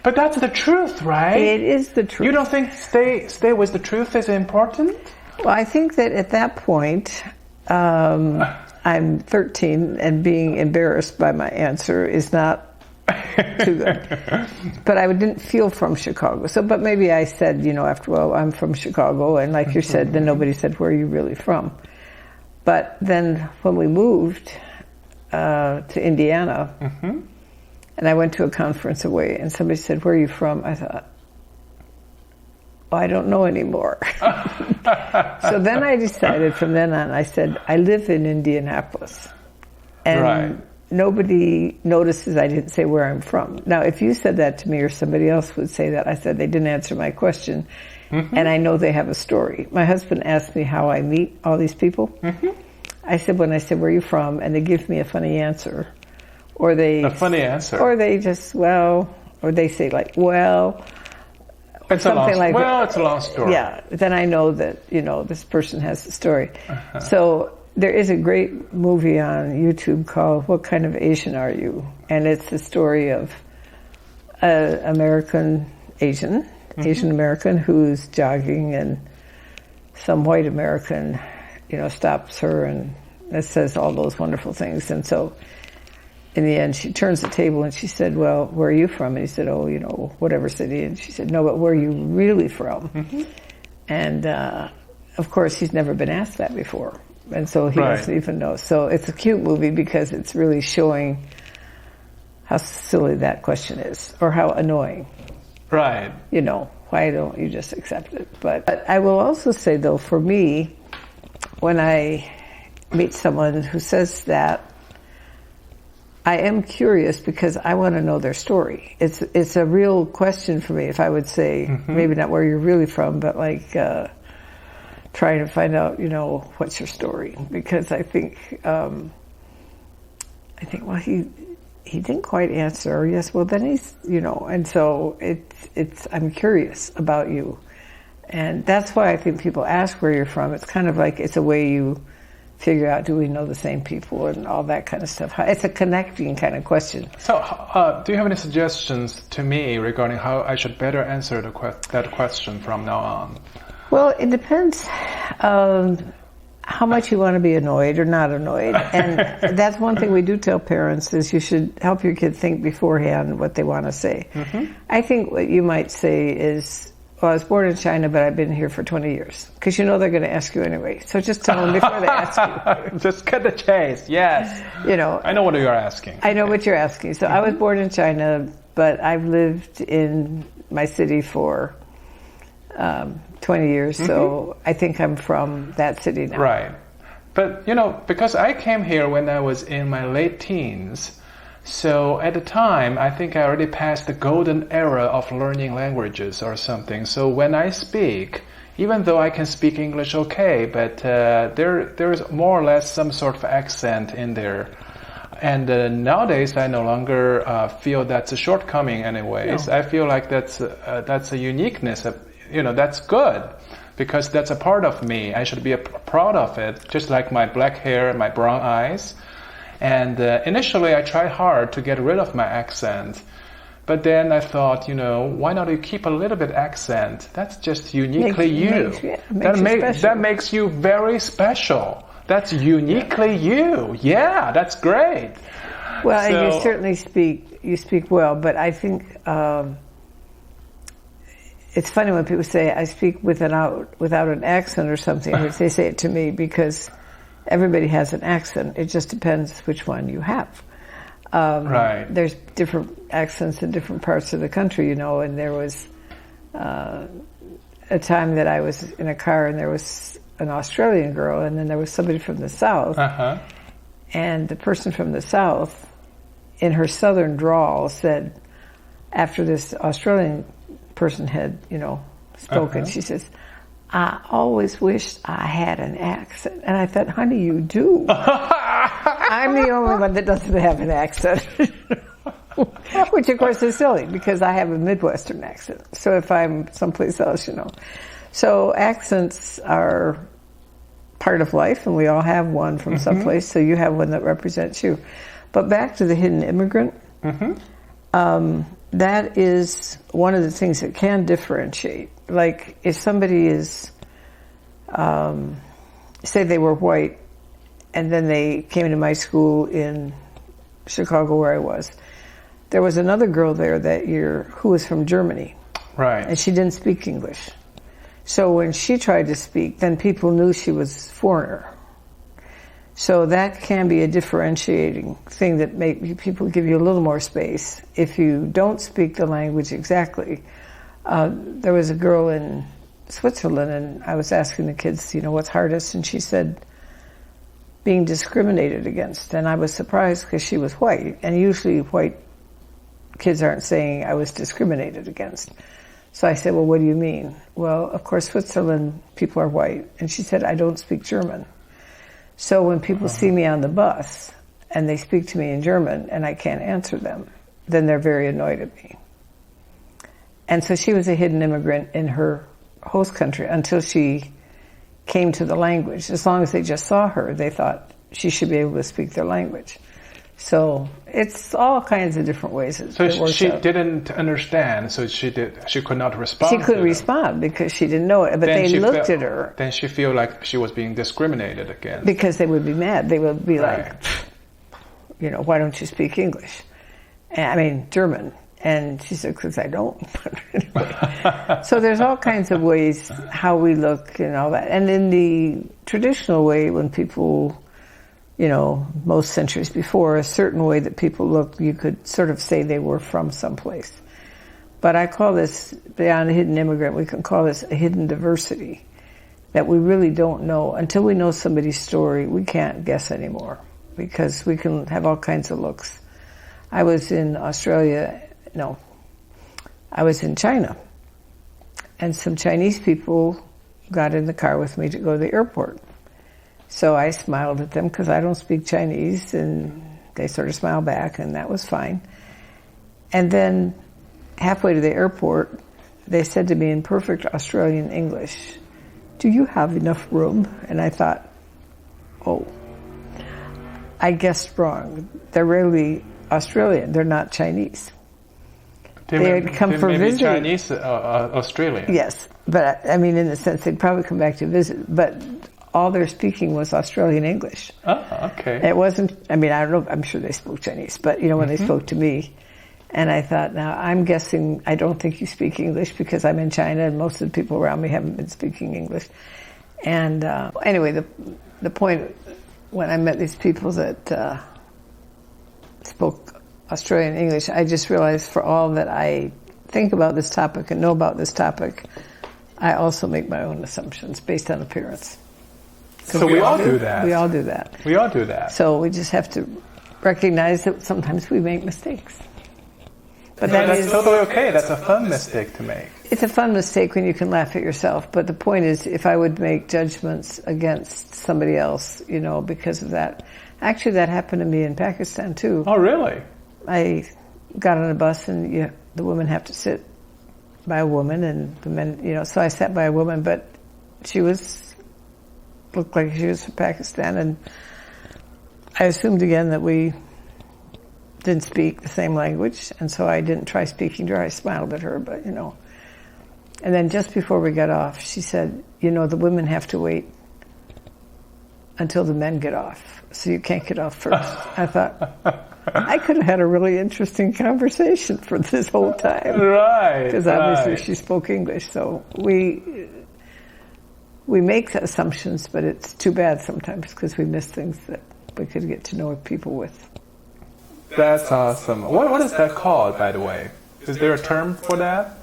But that's the truth, right? It is the truth. You don't think stay with the truth is important? Well, I think that at that point, I'm 13, and being embarrassed by my answer is not too good. But I didn't feel from Chicago. So, but maybe I said, after all, I'm from Chicago, and like you said, then nobody said, where are you really from? But then when we moved to Indiana, and I went to a conference away, and somebody said, where are you from? I thought, I don't know anymore. So then I decided from then on, I said, I live in Indianapolis. And nobody notices I didn't say where I'm from. Now, if you said that to me or somebody else would say that, I said they didn't answer my question. And I know they have a story. My husband asked me how I meet all these people. I said, when I said, where are you from? And they give me a funny answer. Or they... A funny answer? Or they just, or they say like, it's something like that. It's a long story. Yeah, then I know that, this person has a story. So there is a great movie on YouTube called What Kind of Asian Are You? And it's the story of an American Asian American who's jogging, and some white American, stops her, and it says all those wonderful things. And so in the end, she turns the table and she said, well, where are you from? And he said, oh, whatever city. And she said, no, but where are you really from? And, of course, he's never been asked that before. And so he doesn't even know. So it's a cute movie because it's really showing how silly that question is, or how annoying. Right. Why don't you just accept it? But I will also say, though, for me, when I meet someone who says that, I am curious because I want to know their story. It's a real question for me if I would say, maybe not where you're really from, but like trying to find out, what's your story? Because I think, well, he didn't quite answer. Yes, well then he's, and so I'm curious about you. And that's why I think people ask where you're from. It's kind of like, it's a way you figure out, do we know the same people and all that kind of stuff. It's a connecting kind of question. So do you have any suggestions to me regarding how I should better answer that question from now on? Well, it depends how much you want to be annoyed or not annoyed. And that's one thing we do tell parents is you should help your kid think beforehand what they want to say. I think what you might say is, well, I was born in China, but I've been here for 20 years. Because they're going to ask you anyway. So just tell them before they ask you. Just cut the chase, yes. I know what you're asking. I know what you're asking. So I was born in China, but I've lived in my city for 20 years. So I think I'm from that city now. Right. But, because I came here when I was in my late teens, so at the time, I think I already passed the golden era of learning languages or something. So when I speak, even though I can speak English okay, but there's more or less some sort of accent in there. And nowadays, I no longer feel that's a shortcoming anyways. No. I feel like that's a uniqueness. That's good. Because that's a part of me. I should be proud of it, just like my black hair and my brown eyes. And initially, I tried hard to get rid of my accent. But then I thought, why not you keep a little bit accent? That's just uniquely you. That makes you very special. That's uniquely you. Yeah, that's great. Well, and you certainly speak well, but I think it's funny when people say I speak without an accent or something. They say it to me because everybody has an accent. It just depends which one you have. Right. There's different accents in different parts of the country, and there was a time that I was in a car and there was an Australian girl and then there was somebody from the South. And the person from the South, in her southern drawl, said, after this Australian person had, spoken, she says, I always wished I had an accent. And I thought, honey, you do. I'm the only one that doesn't have an accent. Which, of course, is silly because I have a Midwestern accent. So if I'm someplace else, So accents are part of life, and we all have one from someplace. So you have one that represents you. But back to the hidden immigrant. That is one of the things that can differentiate. Like if somebody is, say they were white and then they came to my school in Chicago where I was. There was another girl there that year who was from Germany. Right. And she didn't speak English. So when she tried to speak, then people knew she was foreigner. So that can be a differentiating thing that make people give you a little more space. If you don't speak the language exactly, there was a girl in Switzerland, and I was asking the kids, what's hardest? And she said, being discriminated against. And I was surprised because she was white, and usually white kids aren't saying I was discriminated against. So I said, well, what do you mean? Well, of course, Switzerland, people are white. And she said, I don't speak German. So when people see me on the bus and they speak to me in German and I can't answer them, then they're very annoyed at me. And so she was a hidden immigrant in her host country until she came to the language. As long as they just saw her, they thought she should be able to speak their language. So it's all kinds of different ways. So she didn't understand, so she could not respond. She couldn't respond because she didn't know it. But then they looked at her. Then she felt like she was being discriminated against. Because they would be mad. They would be like, why don't you speak English? German. And she said, because I don't. Anyway. So there's all kinds of ways how we look and all that. And in the traditional way, when people, most centuries before, a certain way that people look, you could sort of say they were from someplace. But I call this, beyond a hidden immigrant, we can call this a hidden diversity that we really don't know. Until we know somebody's story, we can't guess anymore because we can have all kinds of looks. I was in China, and some Chinese people got in the car with me to go to the airport. So I smiled at them because I don't speak Chinese, and they sort of smiled back, and that was fine. And then halfway to the airport, they said to me in perfect Australian English, "Do you have enough room?" And I thought, oh, I guessed wrong. They're really Australian. They're not Chinese. They had come for visiting. Chinese, Australian. Yes, but in the sense they'd probably come back to visit, but all they're speaking was Australian English. Oh, okay. It wasn't, I don't know, I'm sure they spoke Chinese, but when they spoke to me, and I thought, now I'm guessing, I don't think you speak English because I'm in China and most of the people around me haven't been speaking English. And anyway, the point, when I met these people that spoke Australian English, I just realized for all that I think about this topic and know about this topic, I also make my own assumptions based on appearance. So we all do that. We all do that. We all do that. So we just have to recognize that sometimes we make mistakes. But that's totally okay. That's a fun mistake to make. It's a fun mistake when you can laugh at yourself. But the point is, if I would make judgments against somebody else, because of that. Actually, that happened to me in Pakistan, too. Oh, really? I got on a bus and the women have to sit by a woman and the men, so I sat by a woman, but she looked like she was from Pakistan, and I assumed again that we didn't speak the same language, and so I didn't try speaking to her. I smiled at her, but And then just before we got off, she said, the women have to wait until the men get off, so you can't get off first. I thought, I could have had a really interesting conversation for this whole time. Right. Because obviously she spoke English, so we make assumptions, but it's too bad sometimes because we miss things that we could get to know people with. That's awesome. What is that called, by the way? Is there a term for that?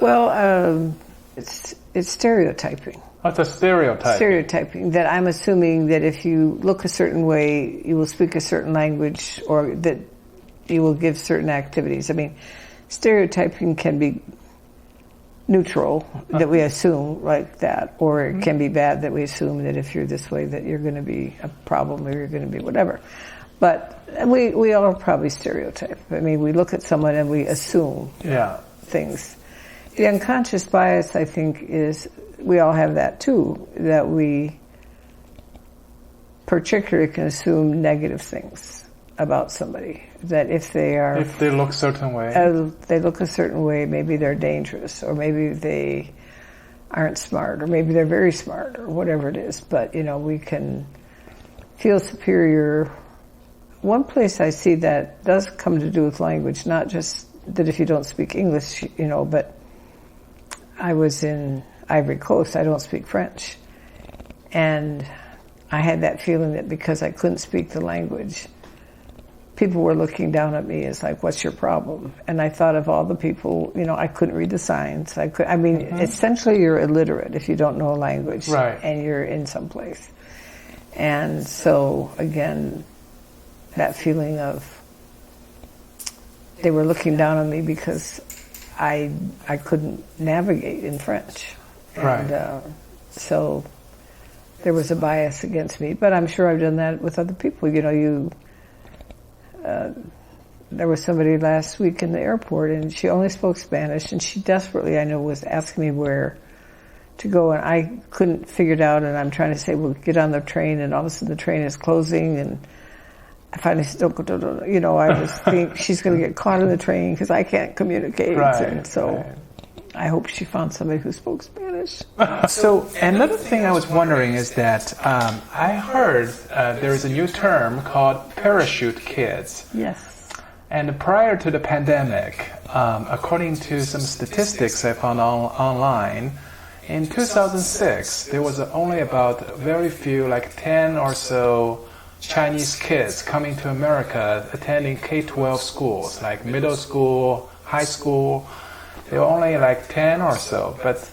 Well, it's stereotyping. Oh, it's a stereotype. Stereotyping, that I'm assuming that if you look a certain way, you will speak a certain language, or that you will give certain activities. Stereotyping can be neutral, that we assume like that, or it can be bad that we assume that if you're this way that you're going to be a problem or you're going to be whatever. But we all probably stereotype. We look at someone and we assume things. The unconscious bias, I think, is we all have that too, that we particularly can assume negative things about somebody. That if they look a certain way, maybe they're dangerous, or maybe they aren't smart, or maybe they're very smart, or whatever it is. But we can feel superior. One place I see that does come to do with language, not just that if you don't speak English, but I was in Ivory Coast, I don't speak French. And I had that feeling that because I couldn't speak the language, people were looking down at me as like, what's your problem? And I thought of all the people, I couldn't read the signs. Essentially you're illiterate if you don't know a language, right, and you're in some place. And so, again, that feeling of they were looking down on me because I couldn't navigate in French. And right. So there was a bias against me. But I'm sure I've done that with other people. There was somebody last week in the airport, and she only spoke Spanish, and she desperately, I know, was asking me where to go, and I couldn't figure it out, and I'm trying to say, well, get on the train, and all of a sudden the train is closing, and I finally said, I was thinking she's going to get caught in the train because I can't communicate. Right, and so right. I hope she found somebody who spoke Spanish. So another thing I was wondering is that I heard there is a new term called parachute kids. Yes. And prior to the pandemic, according to some statistics I found online, in 2006, there was only about very few, like 10 or so Chinese kids coming to America attending K-12 schools, like middle school, high school. There were only like 10 or so. But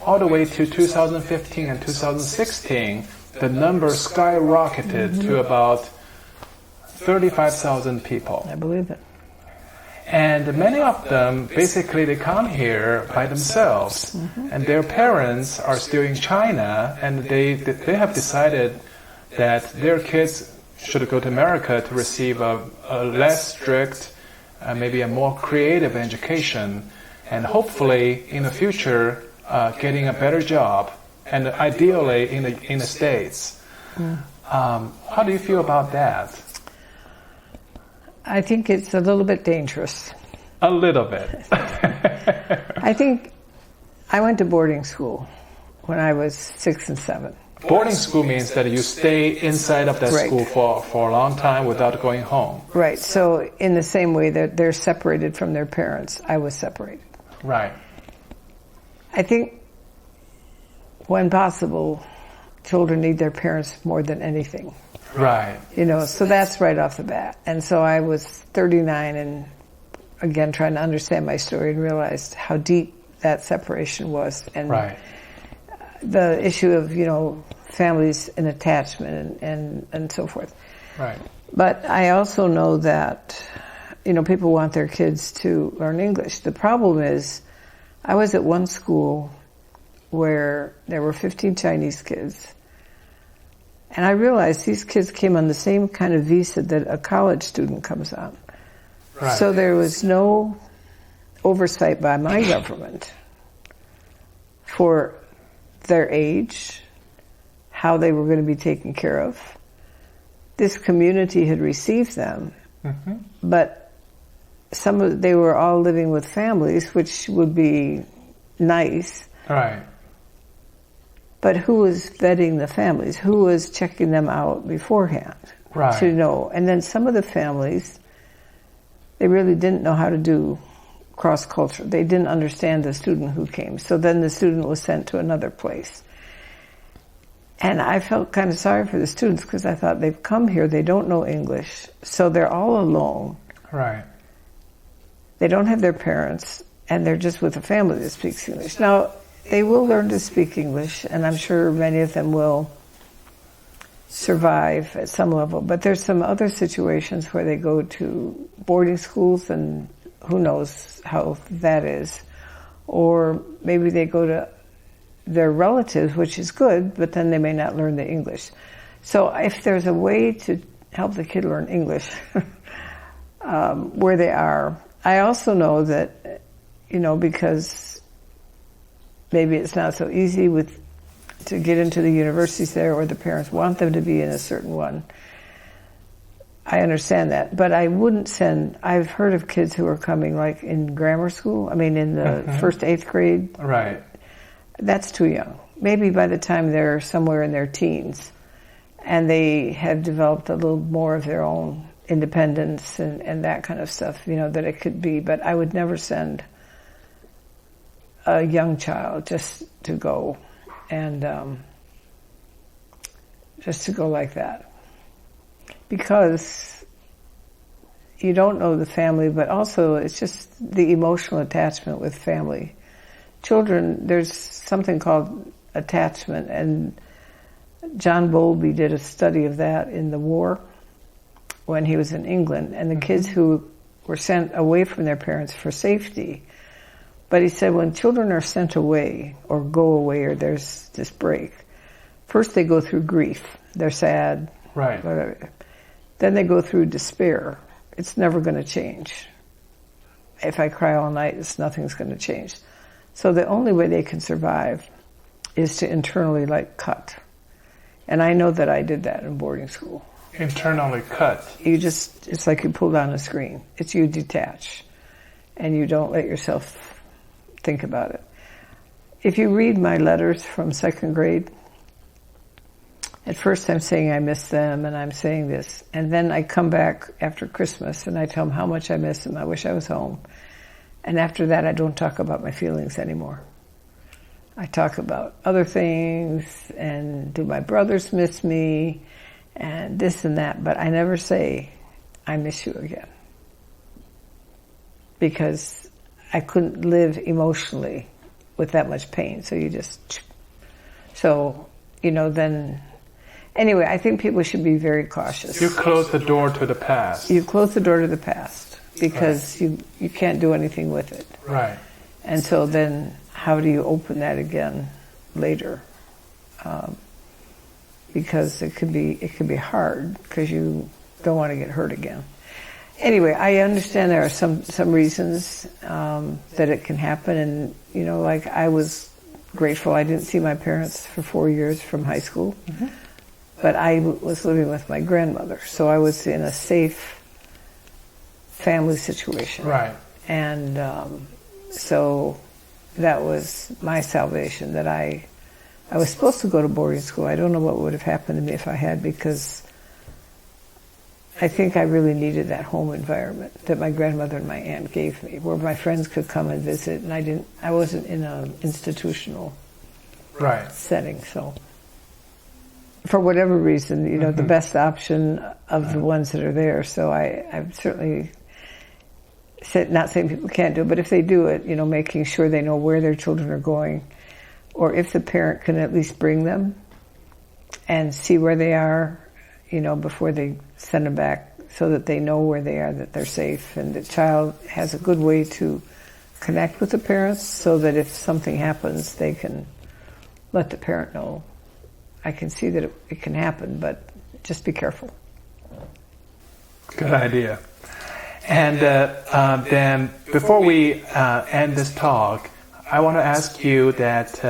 all the way to 2015 and 2016, the number skyrocketed to about 35,000 people. I believe it. And many of them, basically, they come here by themselves, and their parents are still in China, and they have decided that their kids should go to America to receive a less strict, maybe a more creative education, and hopefully in the future getting a better job, and ideally in the States. How do you feel about that? I think it's a little bit dangerous. A little bit. I think I went to boarding school when I was 6 and 7. Boarding school means that you stay inside of that Right. school for a long time without going home. Right. So in the same way that they're separated from their parents, I was separated. Right. I think when possible, children need their parents more than anything. Right. So that's right off the bat. And so I was 39 and again trying to understand my story and realized how deep that separation was. And Right. the issue of, families and attachment and so forth. Right. But I also know that, people want their kids to learn English. The problem is, I was at one school where there were 15 Chinese kids. And I realized these kids came on the same kind of visa that a college student comes on. Right. So there was no oversight by my government for their age, how they were going to be taken care of. This community had received them, but they were all living with families, which would be nice. Right. But who was vetting the families? Who was checking them out beforehand? Right. To know. And then some of the families, they really didn't know how to do cross-culture. They didn't understand the student who came. So then the student was sent to another place. And I felt kind of sorry for the students because I thought they've come here, they don't know English, so they're all alone. Right. They don't have their parents, and they're just with a family that speaks English. Now, they will learn to speak English, and I'm sure many of them will survive at some level. But there's some other situations where they go to boarding schools, and who knows how that is. Or maybe they go to their relatives, which is good, but then they may not learn the English. So if there's a way to help the kid learn English where they are. I also know that, because maybe it's not so easy to get into the universities there, or the parents want them to be in a certain one. I understand that, but I wouldn't I've heard of kids who are coming like in grammar school, in the first 8th grade. Right. That's too young. Maybe by the time they're somewhere in their teens, and they have developed a little more of their own independence and that kind of stuff, that it could be. But I would never send a young child just to go and just to go like that, because you don't know the family, but also it's just the emotional attachment with family. Children, there's something called attachment, and John Bowlby did a study of that in the war when he was in England, and the kids who were sent away from their parents for safety. But he said when children are sent away or go away or there's this break, first they go through grief. They're sad. Right. Whatever. Then they go through despair. It's never going to change. If I cry all night, nothing's going to change. So the only way they can survive is to internally cut. And I know that I did that in boarding school. Internally cut. It's like you pull down a screen. It's you detach. And you don't let yourself think about it. If you read my letters from second grade, at first I'm saying I miss them and I'm saying this. And then I come back after Christmas and I tell them how much I miss them. I wish I was home. And after that, I don't talk about my feelings anymore. I talk about other things and do my brothers miss me and this and that. But I never say, I miss you again. Because I couldn't live emotionally with that much pain. Then, anyway, I think people should be very cautious. You close the door to the past. You close the door to the past because you can't do anything with it. Right. And so then how do you open that again later? Because it could be hard because you don't want to get hurt again. Anyway, I understand there are some reasons that it can happen, and I was grateful I didn't see my parents for 4 years from high school, but I was living with my grandmother, so I was in a safe family situation. Right. And so that was my salvation. That I was supposed to go to boarding school. I don't know what would have happened to me if I had, because I think I really needed that home environment that my grandmother and my aunt gave me, where my friends could come and visit, and I wasn't in an institutional setting. So for whatever reason, the best option of the ones that are there. So I've certainly said, not saying people can't do it, but if they do it, making sure they know where their children are going, or if the parent can at least bring them and see where they are, before they send them back, so that they know where they are, that they're safe, and the child has a good way to connect with the parents, so that if something happens, they can let the parent know. I can see that it can happen, but just be careful. Good idea. And then before we end this talk, I want to ask you that,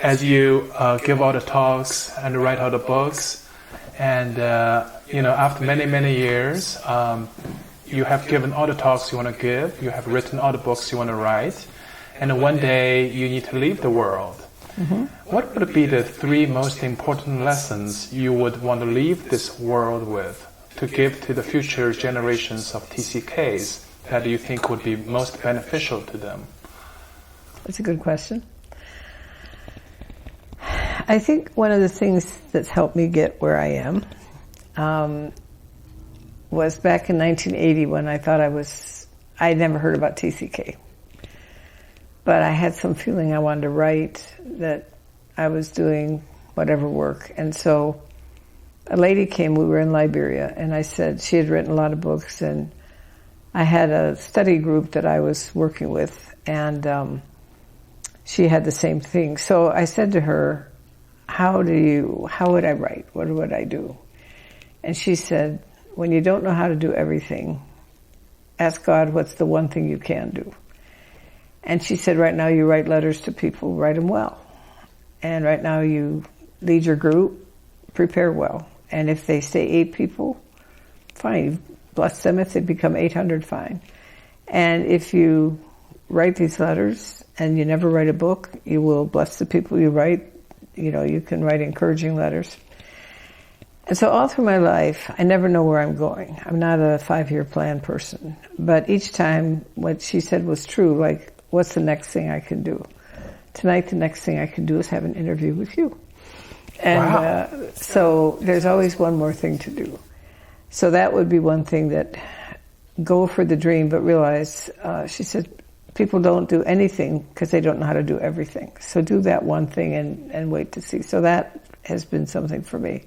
as you give all the talks and write all the books, and after many, many years, you have given all the talks you want to give, you have written all the books you want to write, and one day you need to leave the world. What would be the 3 most important lessons you would want to leave this world with, to give to the future generations of TCKs that you think would be most beneficial to them? That's a good question. I think one of the things that's helped me get where I am was back in 1980, when I thought I'd never heard about TCK. But I had some feeling I wanted to write, that I was doing whatever work. And so a lady came, we were in Liberia, and I said, she had written a lot of books, and I had a study group that I was working with, and she had the same thing. So I said to her, how would I write? What would I do? And she said, when you don't know how to do everything, ask God what's the one thing you can do. And she said, right now you write letters to people, write them well. And right now you lead your group, prepare well. And if they stay 8 people, fine, bless them. If they become 800, fine. And if you write these letters and you never write a book, you will bless the people you write. you can write encouraging letters. And so all through my life, I never know where I'm going. I'm not a 5-year plan person. But each time what she said was true, like, what's the next thing I can do? Tonight, the next thing I can do is have an interview with you. And wow. So there's always one more thing to do. So that would be one thing, that go for the dream, but realize, she said, people don't do anything because they don't know how to do everything. So do that one thing and wait to see. So that has been something for me.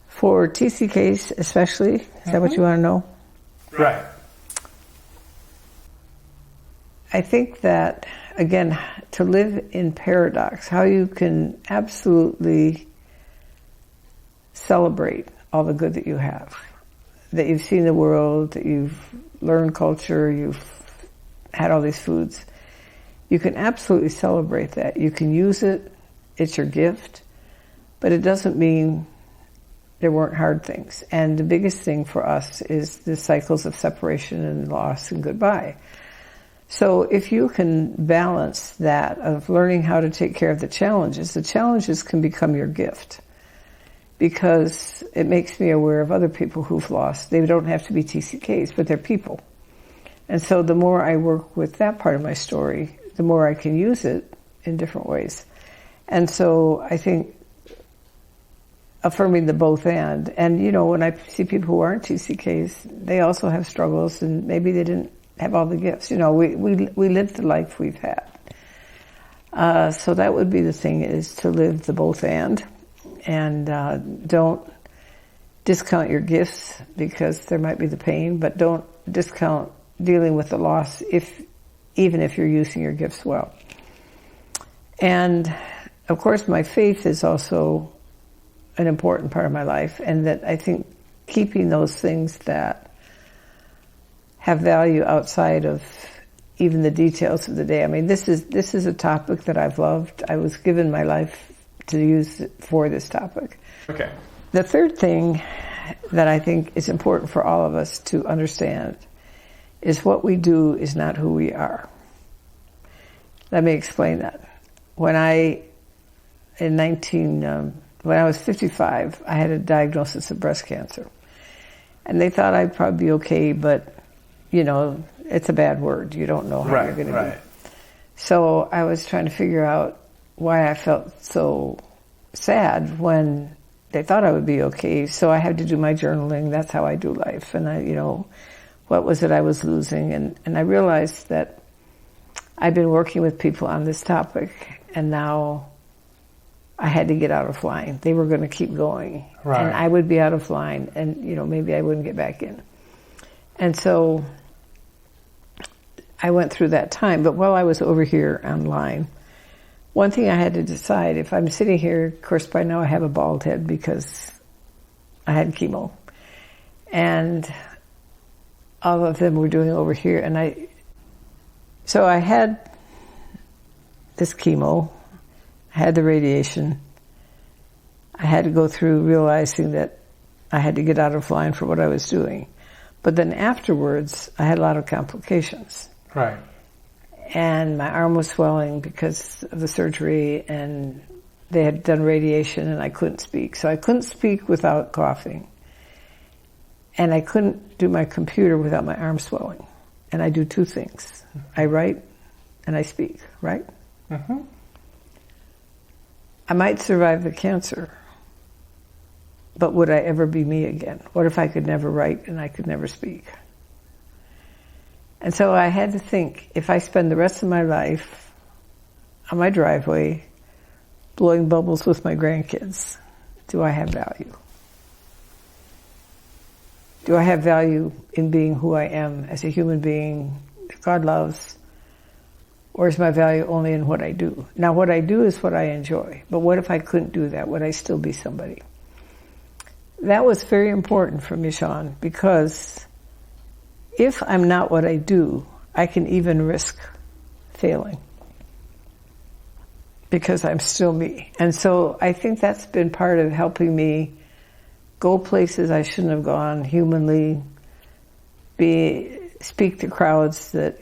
For TCKs especially, is that what you want to know? Right. I think that, again, to live in paradox, how you can absolutely celebrate all the good that you have, that you've seen the world, that you've learned culture, you've had all these foods. You can absolutely celebrate that. You can use it. It's your gift. But it doesn't mean there weren't hard things. And the biggest thing for us is the cycles of separation and loss and goodbye. So if you can balance that of learning how to take care of the challenges can become your gift. Because it makes me aware of other people who've lost. They don't have to be TCKs, but they're people. And so the more I work with that part of my story, the more I can use it in different ways. And so I think affirming the both and when I see people who aren't TCKs, they also have struggles, and maybe they didn't have all the gifts. We lived the life we've had. So that would be the thing, is to live the both and don't discount your gifts, because there might be the pain, but don't discount dealing with the loss even if you're using your gifts well. And of course my faith is also an important part of my life, and that I think keeping those things that have value outside of even the details of the day. I mean, this is a topic that I've loved. I was given my life to use for this topic. Okay. The third thing that I think is important for all of us to understand is what we do is not who we are. Let me explain that. When I was 55, I had a diagnosis of breast cancer. And they thought I'd probably be okay, but, it's a bad word. You don't know how you're going to be. So I was trying to figure out why I felt so sad when they thought I would be okay. So I had to do my journaling. That's how I do life. And what was it I was losing? And I realized that I've been working with people on this topic, and now I had to get out of line. They were going to keep going. Right. And I would be out of line, and, maybe I wouldn't get back in. And so I went through that time. But while I was over here online, one thing I had to decide, if I'm sitting here, of course, by now I have a bald head because I had chemo. And all of them were doing over here. And so I had this chemo, I had the radiation. I had to go through realizing that I had to get out of line for what I was doing. But then afterwards, I had a lot of complications. Right. And my arm was swelling because of the surgery, and they had done radiation, and I couldn't speak. So I couldn't speak without coughing. And I couldn't do my computer without my arm swelling. And I do two things. I write and I speak, right? Mm-hmm. I might survive the cancer, but would I ever be me again? What if I could never write and I could never speak? And so I had to think, if I spend the rest of my life on my driveway blowing bubbles with my grandkids, do I have value? Do I have value in being who I am as a human being that God loves? Or is my value only in what I do? Now, what I do is what I enjoy. But what if I couldn't do that? Would I still be somebody? That was very important for me, Sean, because if I'm not what I do, I can even risk failing because I'm still me. And so I think that's been part of helping me go places I shouldn't have gone humanly, speak to crowds that,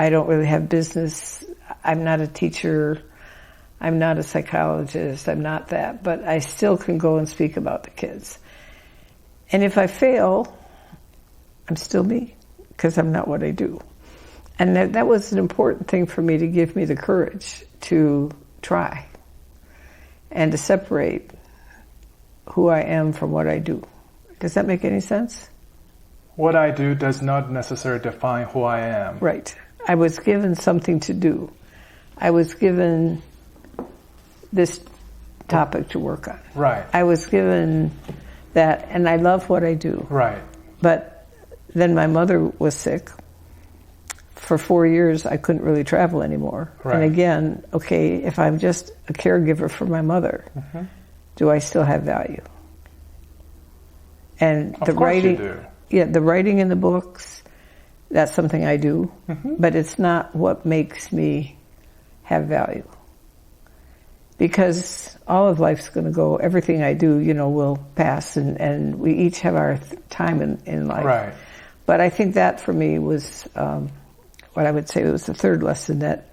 I don't really have business. I'm not a teacher. I'm not a psychologist. I'm not that. But I still can go and speak about the kids. And if I fail, I'm still me, because I'm not what I do. And that was an important thing for me, to give me the courage to try and to separate who I am from what I do. Does that make any sense? What I do does not necessarily define who I am. Right. I was given something to do. I was given this topic to work on. Right. I was given that, and I love what I do. Right. But then my mother was sick. For 4 years, I couldn't really travel anymore. Right. And again, okay, if I'm just a caregiver for my mother, do I still have value? And Of the course writing, you do. yeah, the writing in the books, that's something I do, but it's not what makes me have value. Because all of life's going to go, everything I do, will pass, and we each have our time in life. Right. But I think that for me was what I would say was the third lesson, that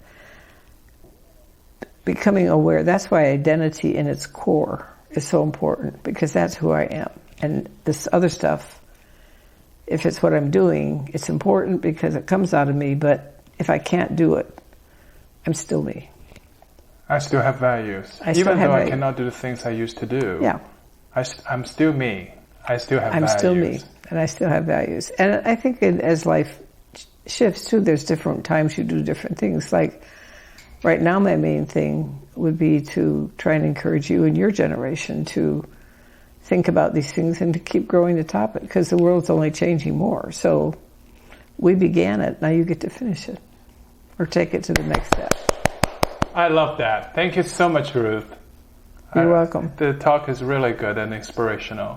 becoming aware, that's why identity in its core is so important, because that's who I am. And this other stuff, if it's what I'm doing, it's important because it comes out of me, but if I can't do it, I'm still me. I still have values. Even though I cannot do the things I used to do. Yeah. I'm still me. I still have values. I'm still me, and I still have values. And I think as life shifts too, there's different times you do different things. Like right now, my main thing would be to try and encourage you and your generation to think about these things and to keep growing the topic, because the world's only changing more. So we began it, now you get to finish it or take it to the next step. I love that. Thank you so much, Ruth. You're welcome. The talk is really good and inspirational.